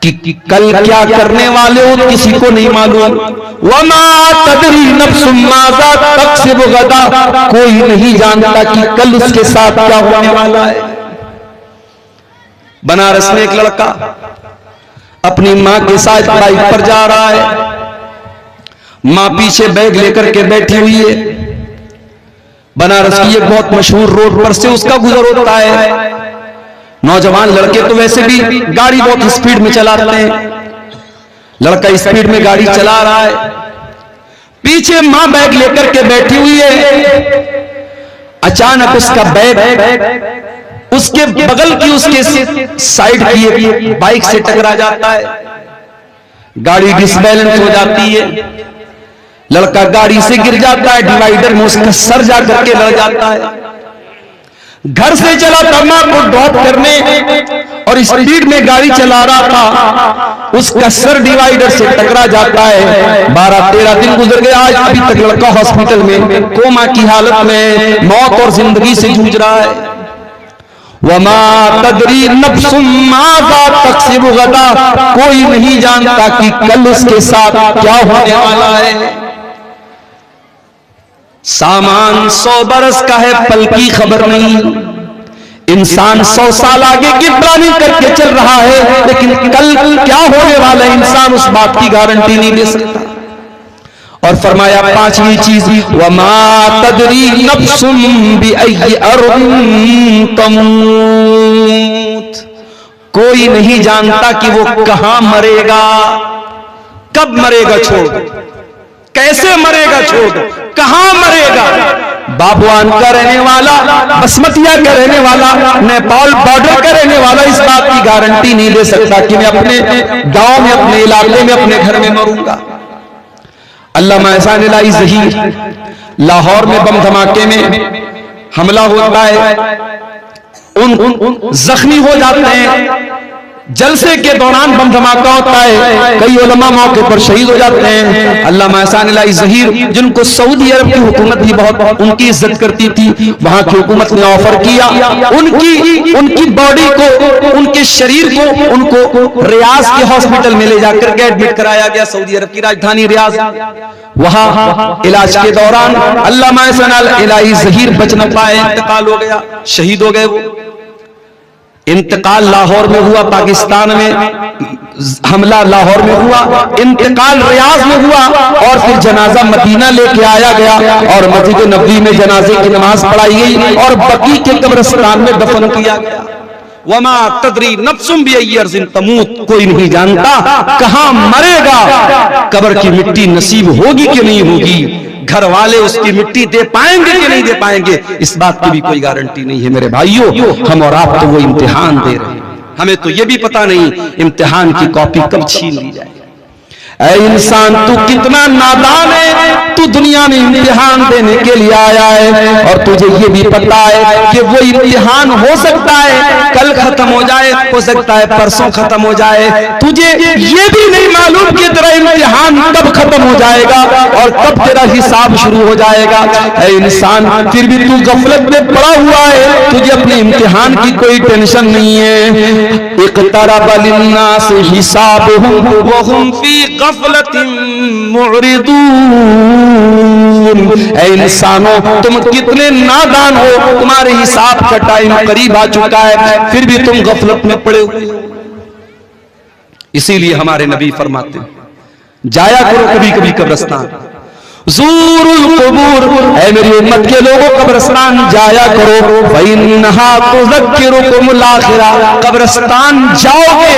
कि कल क्या करने वाले हो किसी को नहीं मालूम। वमा तदरी नफ्सुम माज़ा तक्सिबु गदा, कोई नहीं जानता कि कल उसके साथ क्या होने वाला है। बनारस में एक लड़का अपनी मां के साथ बाइक पर जा रहा है, मां पीछे बैग लेकर के बैठी हुई है। बनारस की एक बहुत मशहूर रोड पर से उसका गुजर होता है। नौजवान लड़के तो वैसे भी गाड़ी बहुत स्पीड में चलाते हैं, लड़का स्पीड में गाड़ी चला रहा है, पीछे मां बैग लेकर के बैठी हुई है। अचानक उसका बैग उसके बगल की उसके साइड की बाइक से टकरा जाता है, गाड़ी डिसबैलेंस हो जाती है, लड़का गाड़ी से गिर जाता है, डिवाइडर में उसका सर जा करके लड़ जाता है। घर से चला था मां को ड्रॉप करने और स्पीड में गाड़ी चला रहा था, उसका सर डिवाइडर से टकरा जाता है। 12-13 दिन गुजर गए, आज अभी तक लड़का हॉस्पिटल में कोमा की हालत में मौत और जिंदगी से जूझ रहा है। वमा तदरी नफ्सुम माज़ा तक्सिबु गदा, कोई नहीं जानता कि कल उसके साथ क्या होने वाला है। सामान 100 बरस का है, पल की खबर नहीं। इंसान 100 साल आगे की प्लानिंग करके चल रहा है, लेकिन कल क्या होने वाला है इंसान उस बात की गारंटी नहीं दे सकता। और फरमाया 5वीं चीज, वमा तदरी नफ्सुम बिअय्यि अर्दिन तमूत, कोई नहीं जानता कि वो कहां मरेगा, कब मरेगा छोड़ दो, कैसे मरेगा छोड़ दो, कहां मरेगा। बाबुआन का रहने वाला, बसमतिया का रहने वाला, नेपाल बॉर्डर का रहने वाला इस बात की गारंटी नहीं दे सकता कि मैं अपने गांव में, अपने इलाके में, अपने घर में मरूंगा। अल्लामा एहसान इलाही ज़हीर लाहौर में बम धमाके में हमला होता है, उन जख्मी हो जाते हैं। जलसे के दौरान बम धमाका होता है, कई उलमा मौके पर शहीद हो जाते हैं। अल्लामा एहसान इलाही ज़हीर, जिनको सऊदी अरब की हुकूमत भी बहुत उनकी इज्जत करती थी, वहां की हुकूमत ने ऑफर किया उनकी बॉडी को, उनके शरीर को उनको रियाज के हॉस्पिटल में ले जाकर के एडमिट कराया गया, सऊदी अरब की राजधानी रियाज। वहां इलाज के दौरान अल्लामा एहसान इलाही ज़हीर बच न पाए, इंतकाल हो गया, शहीद हो गए। वो इंतकाल लाहौर में हुआ, पाकिस्तान में हमला लाहौर में हुआ, इंतकाल रियाज में हुआ, और फिर जनाजा मदीना लेके आया गया और मस्जिद नबवी में जनाजे की नमाज पढ़ाई गई और बकी के कब्रिस्तान में दफन किया गया। वमा तदरी नफ्सुम बिअय्यि अर्दिन तमूत, कोई नहीं जानता कहां मरेगा, कब्र की मिट्टी नसीब होगी कि नहीं होगी, घर वाले उसकी मिट्टी दे पाएंगे कि नहीं दे पाएंगे, इस बात की भी कोई गारंटी नहीं है। मेरे भाइयों, हम और आप तो वो इम्तिहान दे रहे हैं, हमें तो ये भी पता नहीं इम्तिहान की कॉपी कब छीन ली जाए। ऐ इंसान, तू कितना नादान है, तू दुनिया में इम्तिहान देने के लिए आया है और तुझे ये भी पता है कि वो इम्तिहान हो सकता है कल खत्म हो जाए, हो सकता है परसों खत्म हो जाए। तुझे ये भी नहीं मालूम कि तेरा इम्तिहान कब खत्म हो जाएगा और कब तेरा हिसाब शुरू हो जाएगा। ऐ इंसान, फिर भी तू गफलत में पड़ा हुआ है, तुझे अपने इम्तिहान की कोई टेंशन नहीं है। इक़्तरब लिन्नास हिसाबुहुम व हुम फी ऐ इंसानों, तुम कितने नादान हो, तुम्हारे हिसाब का टाइम करीब आ चुका है, फिर भी तुम गफलत में पड़े हुए हो। इसीलिए हमारे नबी फरमाते हैं, जाया करो कभी कभी कब्रिस्तान, ज़ूरुल कुबूर, ऐ मेरी उम्मत के लोगों कब्रिस्तान जाया करो, फ़इन्नहा तुज़क्किरुकुमुल आखिरा, कब्रिस्तान जाओगे,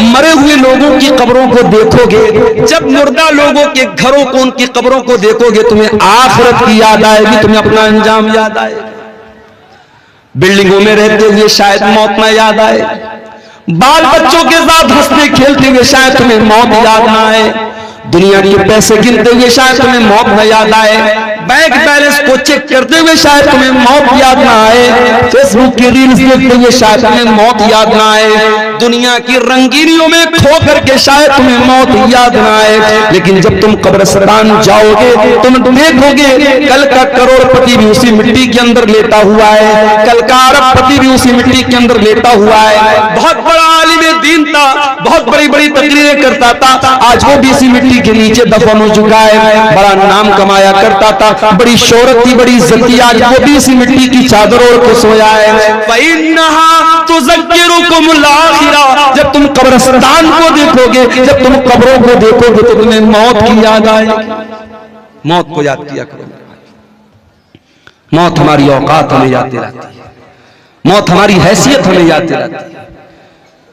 मरे हुए लोगों की कब्रों को देखोगे, जब मुर्दा लोगों के घरों को, उनकी कब्रों को देखोगे, तुम्हें आखिरत की याद आएगी, तुम्हें अपना अंजाम याद आएगा। बिल्डिंगों में रहते हुए शायद मौत न याद आए, बाल बच्चों के साथ हंसते खेलते हुए शायद तुम्हें मौत याद ना आए, दुनिया के पैसे गिनते हुए शायद तुम्हें मौत न याद आए, बैंक बैलेंस को चेक करते हुए शायद तुम्हें मौत याद ना आए, फेसबुक की रील्स देखते हुए शायद तुम्हें मौत याद ना आए, दुनिया की रंगीनियों में खो करके शायद तुम्हें मौत याद ना आए। लेकिन जब तुम कब्रिस्तान जाओगे, तुम देखोगे कल का करोड़पति भी उसी मिट्टी के अंदर लेटा हुआ है, कल का अरबपति भी उसी मिट्टी के अंदर लेटा हुआ है। बहुत बड़ा आलिम दीन था, बहुत बड़ी बड़ी तकरीरें करता था, आज वो भी इसी मिट्टी के नीचे दफन हो चुका है। बड़ा नाम कमाया करता था, बड़ी शोहरत थी, बड़ी इज्जत थी, आज वो भी इसी मिट्टी की चादर ओढ़ के सोया है। फ़इन्नहा तुज़क्किरुकुमुल आखिरा, जब तुम कब्रिस्तान को देखोगे, जब तुम कब्रों को देखोगे, तो तुम्हें मौत की याद आएगी। मौत को याद किया करो, मौत हमारी औकात हमें याद दिलाती है, मौत हमारी हैसियत हमें याद दिलाती है।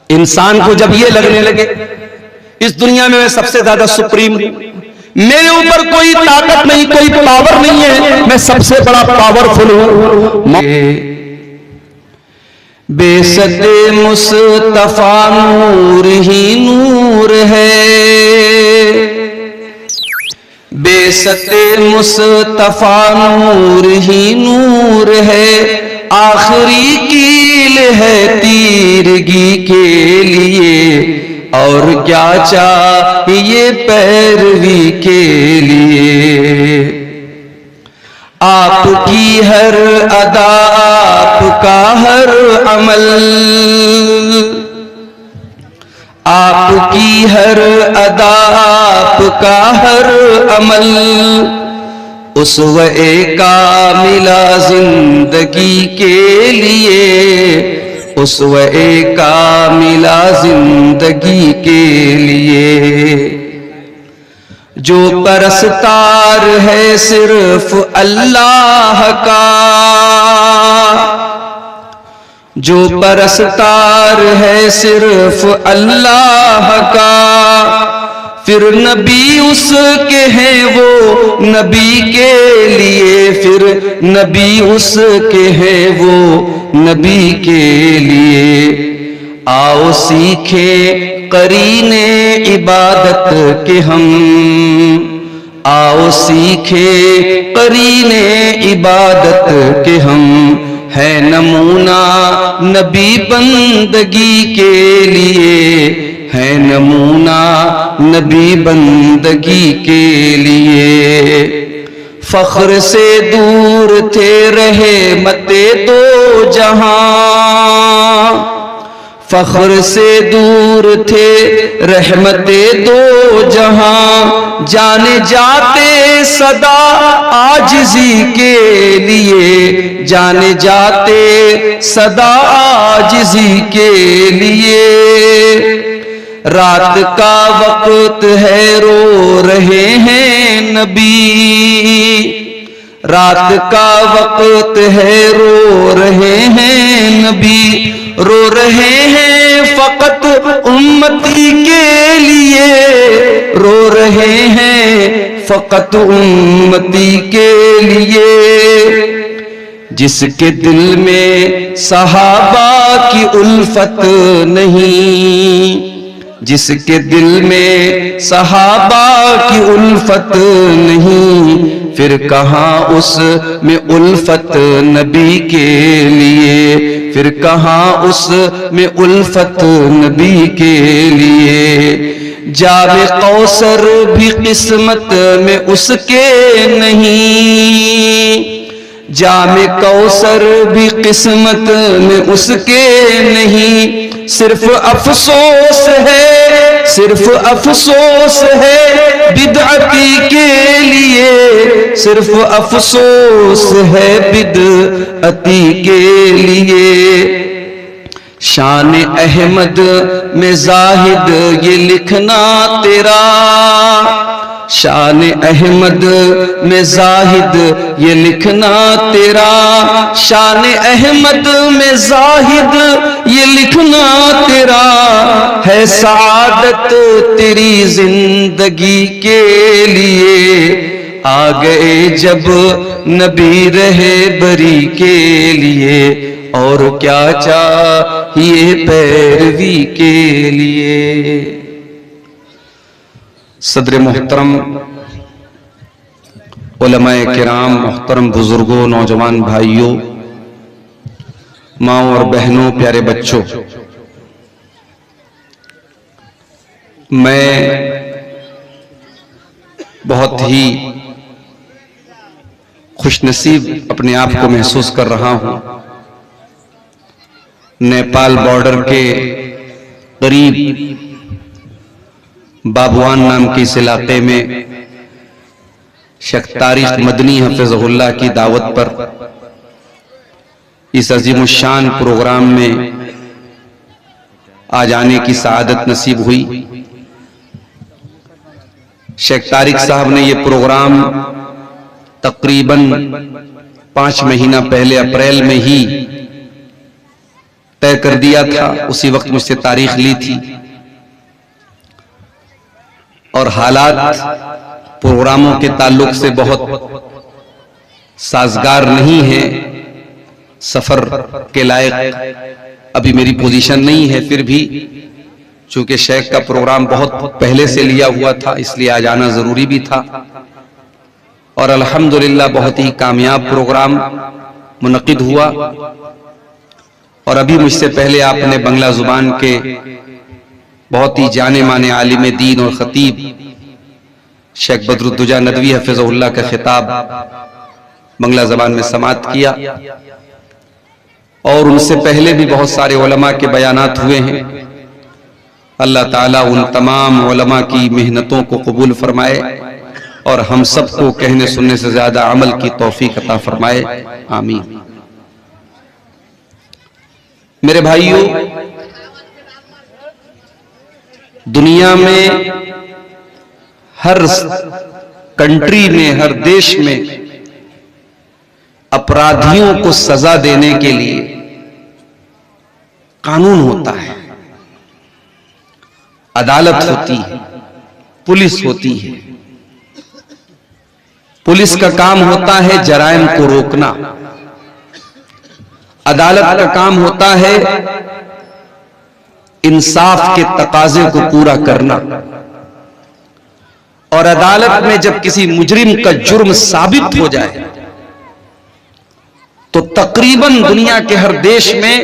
इंसान को जब ये लगने लगे इस दुनिया में मैं सबसे ज्यादा सुप्रीम हूं, मेरे ऊपर कोई ताकत नहीं, कोई पावर नहीं है, मैं सबसे बड़ा पावरफुल हूं, बेसते मुस्तफा नूर ही नूर है, बेसते मुस्तफा नूर ही नूर है, आखिरी कील है तीरगी के लिए, और क्या चाहिए पैरवी के लिए। आपकी हर अदा, आपका हर अमल, आपकी हर अदा, आपका हर अमल, उसवे कामिला जिंदगी के लिए, उसवे कामिला जिंदगी के लिए। जो परस्तार है सिर्फ अल्लाह का, जो परस्तार है सिर्फ अल्लाह का, फिर नबी उसके हैं वो नबी के लिए, फिर नबी उसके हैं वो नबी के लिए। आओ सीखे करीने इबादत के हम, आओ सीखे करीने इबादत के हम, है नमूना नबी बंदगी के लिए, है नमूना नबी बंदगी के लिए। फख्र से दूर थे रहे मते दो जहां, फख्र से दूर थे रहमते दो जहां, जाने जाते सदा आजिज़ी के लिए, जाने जाते सदा आजिज़ी के लिए। रात का वक्त है रो रहे हैं नबी, रात का वक्त है रो रहे हैं नबी, रो रहे हैं फकत उम्मती के लिए, रो रहे हैं फकत उम्मती के लिए। जिसके दिल में सहाबा की उल्फत नहीं, जिसके दिल में सहाबा की उल्फत नहीं, फिर कहाँ उस में उल्फत नबी के लिए, फिर कहाँ उस में उल्फत नबी के लिए। जावे कौसर भी किस्मत में उसके नहीं, जामे कौसर भी किस्मत में उसके नहीं, सिर्फ अफसोस है, सिर्फ अफसोस है बिदअती के लिए, सिर्फ अफसोस है बिदअती के लिए। शान अहमद में जाहिद ये लिखना तेरा, शान अहमद में जाहिद ये लिखना तेरा, शान अहमद में जाहिद ये लिखना तेरा, है सादत तेरी जिंदगी के लिए। आ गए जब नबी रहे बरी के लिए, और क्या चाहिए पैरवी के लिए। सदर मोहतरम, उलमाए किराम, मोहतरम बुजुर्गों, नौजवान भाइयों, माओ और बहनों, प्यारे बच्चों, मैं बहुत ही खुशनसीब अपने आप को महसूस कर रहा हूं। नेपाल बॉर्डर के करीब बाबुआन नाम के इस इलाके में शेख तारिक मदनी हफिज़हुल्लाह की दावत पर इस अजीमुशान प्रोग्राम में आज आने की सआदत नसीब हुई। शेख तारिक साहब ने यह प्रोग्राम तकरीबन 5 महीना पहले अप्रैल में ही तय कर दिया था। उसी वक्त मुझसे तारीख ली थी और हालात प्रोग्रामों के ताल्लुक से बहुत साजगार नहीं है, सफर के लायक अभी मेरी पोजीशन नहीं है। फिर भी चूंकि शेख का प्रोग्राम बहुत पहले से लिया हुआ था, इसलिए आज आना जरूरी भी था। और अल्हम्दुलिल्लाह बहुत ही कामयाब प्रोग्राम मुनक़िद हुआ और अभी मुझसे पहले आपने बंगला जुबान के बहुत ही जाने माने आलिम दीन और खतीब शेख बदरुद्दुजा नदवी हफिज़हुल्लाह का खिताब बंगला ज़बान में समाअत किया और उनसे पहले भी बहुत सारे उलमा के बयानात हुए हैं। अल्लाह ताला उन तमाम उलमा की मेहनतों को कबूल फरमाए और हम सबको कहने सुनने से ज्यादा अमल की तौफीक अता फरमाए, आमीन। मेरे भाइयों, दुनिया में हर कंट्री में, हर देश में अपराधियों को सजा देने के लिए कानून होता है, अदालत होती है, पुलिस होती है। पुलिस का काम होता है जराइम को रोकना, अदालत का काम होता है इंसाफ के तकाजे को पूरा करना। और अदालत में जब किसी मुजरिम का जुर्म साबित हो जाए तो तकरीबन दुनिया के हर देश में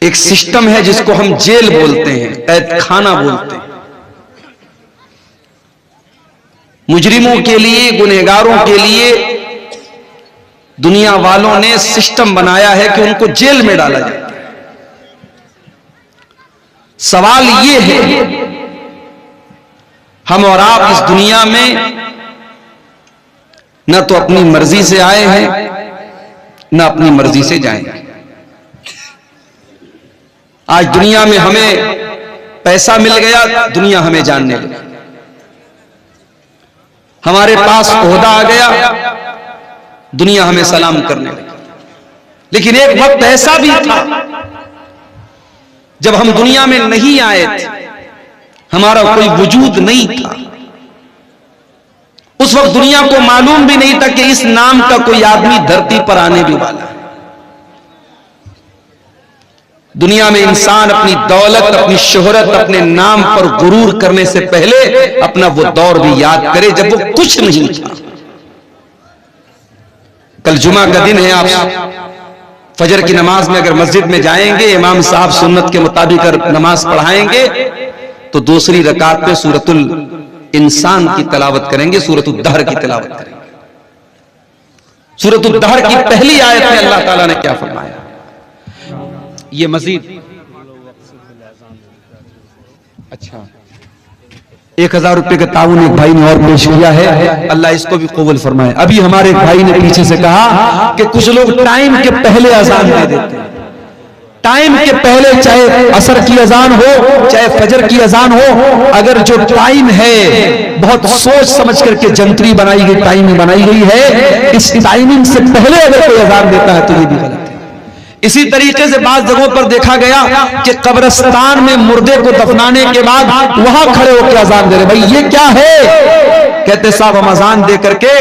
एक सिस्टम है जिसको हम जेल बोलते हैं, कैद खाना बोलते हैं। मुजरिमों के लिए, गुनहगारों के लिए दुनिया वालों ने सिस्टम बनाया है कि उनको जेल में डाला जाता है। सवाल यह है, हम और आप इस दुनिया में न तो अपनी मर्जी से आए हैं न अपनी मर्जी से जाएंगे। आज दुनिया में हमें पैसा मिल गया, दुनिया हमें जानने लगी। हमारे पास ओहदा आ गया, दुनिया हमें सलाम करने लगी। लेकिन एक वक्त ऐसा भी था जब हम दुनिया में नहीं आए थे, हमारा कोई वजूद नहीं था। उस वक्त दुनिया को मालूम भी नहीं था कि इस नाम का कोई आदमी धरती पर आने भी वाला है। दुनिया में इंसान अपनी दौलत, अपनी शोहरत, अपने नाम पर गुरूर करने से पहले अपना वो दौर भी याद करे जब वो कुछ नहीं था। कल जुमा का दिन है, आप फजर की नमाज में अगर मस्जिद में जाएंगे, इमाम साहब सुन्नत के मुताबिक अगर नमाज पढ़ाएंगे तो दूसरी रकात में सूरतुल इंसान की तिलावत करेंगे, सूरतुल दहर की तिलावत करेंगे। सूरतुल दहर की पहली आयत में अल्लाह ताला ने क्या फरमाया? ये मजीद 1000 रुपए का ताउन एक भाई ने और पेश किया है, अल्लाह इसको भी कबूल फरमाए। अभी हमारे एक भाई ने पीछे से कहा कि कुछ लोग टाइम के पहले अजान दे देते हैं। टाइम के पहले, चाहे असर की अजान हो, चाहे फजर की अजान हो, अगर जो टाइम है बहुत सोच समझ करके जंतरी बनाई गई, टाइमिंग बनाई गई है, इस टाइमिंग से पहले अगर कोई अजान देता है तो ये भी गलत है। इसी तरीके से बात जगहों पर देखा गया कि कब्रिस्तान में मुर्दे को दफनाने के बाद वहां खड़े होकर अजान दे रहे। भाई ये क्या है? कहते साहब हम अजान दे करके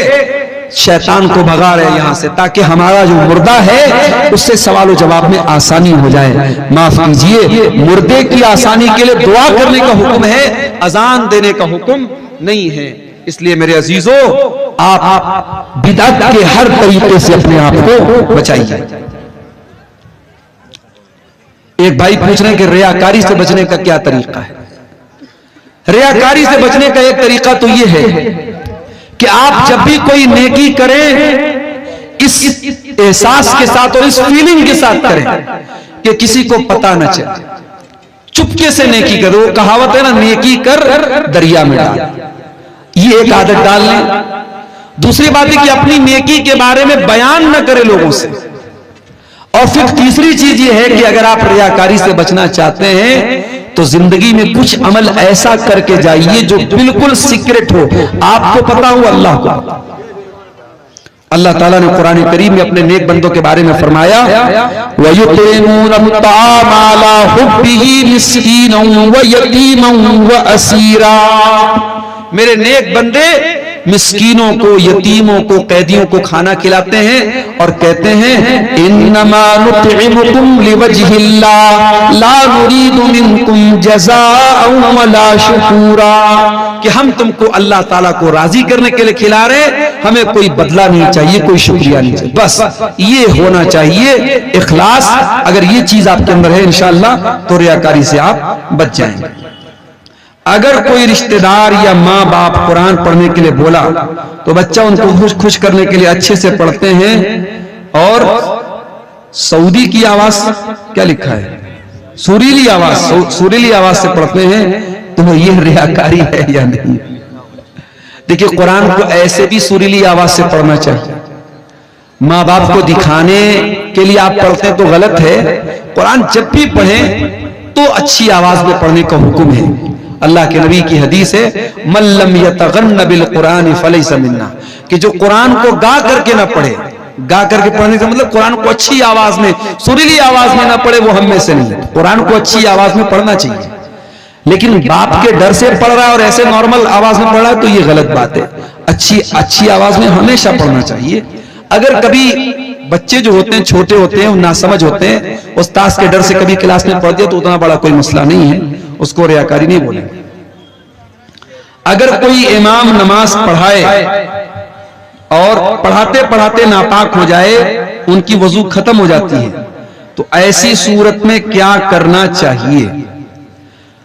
शैतान को भगा रहे हैं यहां से, ताकि हमारा जो मुर्दा है उससे सवाल जवाब में आसानी हो जाए। माफ कीजिए, मुर्दे की आसानी के लिए दुआ करने का हुक्म है, अजान देने का हुक्म नहीं है। इसलिए मेरे अजीजों, आप बिदअत के हर तरीके से अपने आप को बचाइए। एक भाई पूछ रहे हैं कि रियाकारी से बचने का क्या तरीका है? रियाकारी से बचने का एक तरीका तो यह है कि आप जब भी कोई नेकी करें, इस एहसास के साथ और इस फीलिंग के साथ करें कि किसी को पता न चले, चुपके से नेकी करो। कहावत है ना, नेकी कर दरिया में डाल। ये एक आदत डाल लें। दूसरी बात है कि अपनी नेकी के बारे में बयान न करें लोगों से। और फिर तीसरी चीज ये है कि अगर आप रियाकारी से बचना चाहते हैं तो जिंदगी में कुछ अमल ऐसा करके जाइए जो बिल्कुल सीक्रेट हो, आपको पता हो, अल्लाह को। अल्लाह ताला ने कुरान करीम में अपने नेक बंदों के बारे में फरमाया, वयुतीमून अत्ताम अला हुब्बिही मिस्कीनन व यतीमन व असीरा। मेरे नेक बंदे मिस्कीनों को, यतीमों को, कैदियों को खाना खिलाते हैं और कहते हैं इन्नमा नुत्इमुकुम लिवजहिल्लाह ला नुरीदु मिनकुम जज़ाअन वला शुकूरा, कि हम तुमको अल्लाह ताला को राजी करने के लिए खिला रहे, हमें कोई बदला नहीं चाहिए, कोई शुक्रिया नहीं चाहिए, बस ये होना चाहिए इखलास। अगर ये चीज आपके अंदर है इंशाअल्लाह तो रियाकारी से आप बच जाएंगे। अगर कोई रिश्तेदार या माँ बाप कुरान पढ़ने के लिए बोला तो बच्चा उनको खुश करने के लिए अच्छे से पढ़ते हैं, और सऊदी की आवाज क्या लिखा है, सुरीली आवाज से पढ़ते हैं, तो ये रियाकारी है या नहीं? देखिए कुरान को ऐसे भी सुरीली आवाज से पढ़ना चाहिए। माँ बाप को दिखाने के लिए आप पढ़ते हैं तो गलत है। कुरान जब भी पढ़ें तो अच्छी आवाज में पढ़ने का हुक्म है। अल्लाह के नबी की हदीस है मल्लम यतगन्न बिल कुरान फलैसा मिन्ना, कि जो कुरान को गा करके ना पढ़े, गा करके पढ़ने का मतलब कुरान को अच्छी आवाज में, सुरीली आवाज में ना पढ़े, वो हम में से नहीं। कुरान को अच्छी आवाज में पढ़ना चाहिए, लेकिन बाप के डर से पढ़ रहा है और ऐसे नॉर्मल आवाज में पढ़ रहा है तो ये गलत बात है। अच्छी आवाज में हमेशा पढ़ना चाहिए। अगर कभी बच्चे जो होते हैं छोटे होते हैं, नासमझ होते हैं, उस्ताद के डर से कभी क्लास में पढ़ दिया तो उतना बड़ा कोई मसला नहीं है, उसको रियाकारी नहीं बोलेंगे। अगर कोई इमाम नमाज पढ़ाए और पढ़ाते पढ़ाते नापाक हो जाए, उनकी वजू खत्म हो जाती है, तो ऐसी सूरत में क्या करना चाहिए?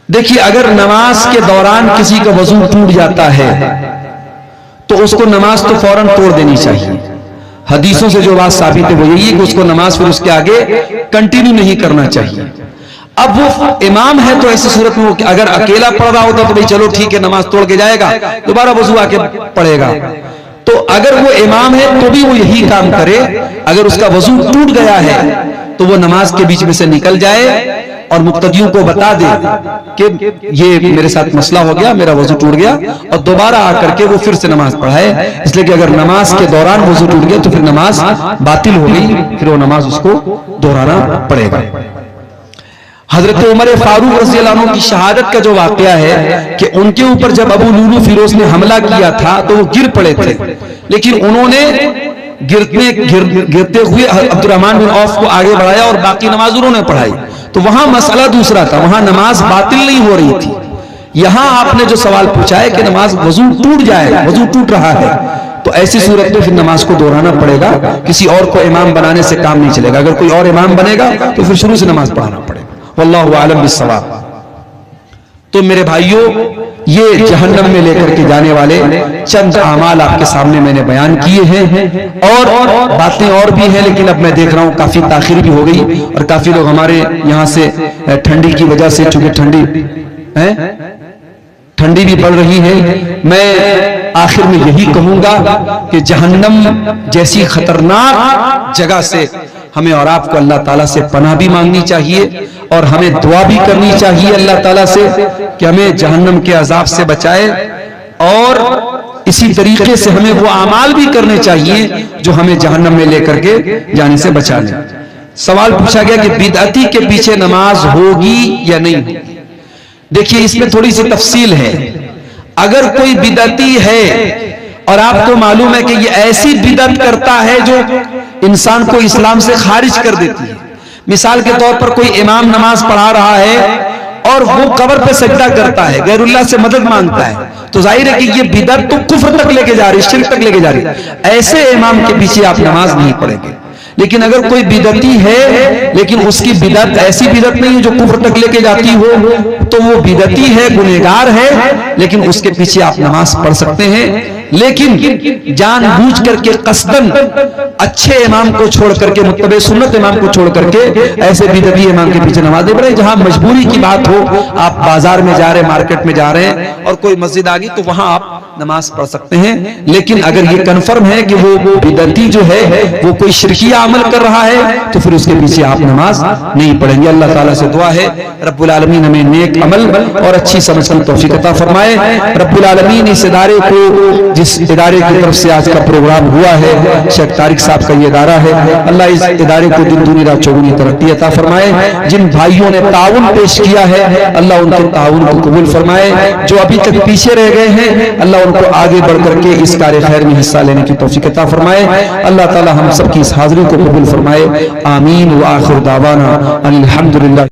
देखिए अगर नमाज के दौरान किसी का वजू टूट जाता है तो उसको नमाज तो फौरन तोड़ देनी चाहिए। हदीसों से जो बात साबित है वो यही है कि उसको नमाज फिर उसके आगे कंटिन्यू नहीं करना चाहिए। अब वो इमाम है तो ऐसी सूरत में वो अगर अकेला पढ़ रहा होता तो भाई चलो ठीक है नमाज तोड़ के जाएगा, दोबारा वजू आके पढ़ेगा। तो अगर वो इमाम है तो भी वो यही काम करे। अगर उसका वजू टूट गया है तो वो नमाज के बीच में से निकल जाए और मुक्तदियों को बता दे कि ये मेरे साथ मसला हो गया, मेरा वजू टूट गया, और दोबारा आकर के वो फिर से नमाज पढ़ाए। इसलिए कि अगर नमाज के दौरान वजू टूट गया तो फिर नमाज बातिल हो गई, फिर वो नमाज उसको दोहराना पड़ेगा। हजरत उमर फारूक रज़ी अल्लाह अन्हु की शहादत का जो वाकया है कि उनके ऊपर जब अबू लुलू फिरोज ने हमला किया था तो वो गिर पड़े थे, लेकिन उन्होंने गिरते हुए अब्दुर्रहमान बिन औफ को आगे बढ़ाया और बाकी नमाज उन्होंने पढ़ाई। तो वहां मसला दूसरा था, वहां नमाज बातिल नहीं हो रही थी। यहां आपने जो सवाल पूछा है कि नमाज वजू टूट जाए, वजू टूट रहा है, तो ऐसी सूरत में फिर नमाज को दोहराना पड़ेगा। किसी और को इमाम बनाने से काम नहीं चलेगा। अगर कोई और इमाम बनेगा तो फिर शुरू से नमाज पढ़ाना पड़ेगा। वल्लाहु आलम बिस्सवाब। तो मेरे भाइयों, ये जहन्नम में लेकर के जाने वाले चंद आमाल आपके सामने मैंने बयान किए हैं, और बातें और भी हैं, लेकिन अब मैं देख रहा हूं काफी ताखिर भी हो गई और काफी लोग हमारे यहाँ से ठंडी की वजह से, चूंकि ठंडी भी पड़ रही है, मैं आखिर में यही कहूंगा कि जहन्नम जैसी खतरनाक जगह से हमें और आपको अल्लाह ताला से पनाह भी मांगनी चाहिए और हमें दुआ भी करनी चाहिए अल्लाह ताला से कि हमें जहन्नम के अजाब से बचाए, और इसी तरीके से हमें वो अमाल भी करने चाहिए जो हमें जहन्नम में लेकर के जाने से बचा ले। सवाल पूछा गया कि बिदअती के पीछे नमाज होगी या नहीं। देखिए इसमें थोड़ी सी तफसील है। अगर कोई बिदअती है और आपको मालूम है कि ये ऐसी बिदअत करता है जो इंसान को इस्लाम से खारिज कर देती है, मिसाल के तौर पर कोई इमाम नमाज पढ़ा रहा है और वो कब्र पे सजदा करता है, गैरुल्लाह से मदद मांगता है, तो जाहिर है कि ये बिदअत तो कुफ्र तक लेके जा रही है, शिर्क तक लेके जा रही है। ऐसे इमाम के पीछे आप नमाज नहीं पढ़ेंगे। लेकिन अगर कोई बिदअती है लेकिन उसकी बिदअत ऐसी बिदअत नहीं है जो कुफ्र तक लेके जाती हो, तो वो बिदअती है, गुनहगार है, लेकिन उसके पीछे आप नमाज पढ़ सकते हैं। लेकिन जानबूझ करके कसदन अच्छे इमाम को छोड़ करके, मुत्तबे सुन्नत इमाम को छोड़ करके ऐसे बिदअती इमाम के पीछे नमाज नहीं पढ़े। जहां मजबूरी की बात हो, आप बाजार में जा रहे हैं, मार्केट में जा रहे हैं और कोई मस्जिद आ गई, तो वहां आप नमाज पढ़ सकते हैं। लेकिन अगर ये कन्फर्म है कि वो बिदअती जो है वो कोई शिरकिया अमल कर रहा है, तो फिर उसके पीछे आप नमाज नहीं पढ़ेंगे। अल्लाह ताला से दुआ है रब्बुल आलमीन हमें नेक अमल और अच्छी समझ की तौफीक अता फरमाए। रब्बुल आलमीन इस इदारे को जिस इदारे की तरफ से आज का प्रोग्राम हुआ है, शेख तारिक साहब का ये इदारा है, अल्लाह इस इदारे को दिन दुनी रात चौगुनी तरक्की अता फरमाए। जिन भाइयों ने ताउन पेश किया है, अल्लाह उनके ताउन को कबूल फरमाए। जो अभी तक पीछे रह गए हैं, अल्लाह उनको आगे बढ़ करके इस कार्य खैर में हिस्सा लेने की तौफीक अता फरमाए। अल्लाह ताला हम सबकी इस हाजिरी को कबूल फरमाए। आमीन व आखिर दावाना अनिल हम्दुलिल्लाह।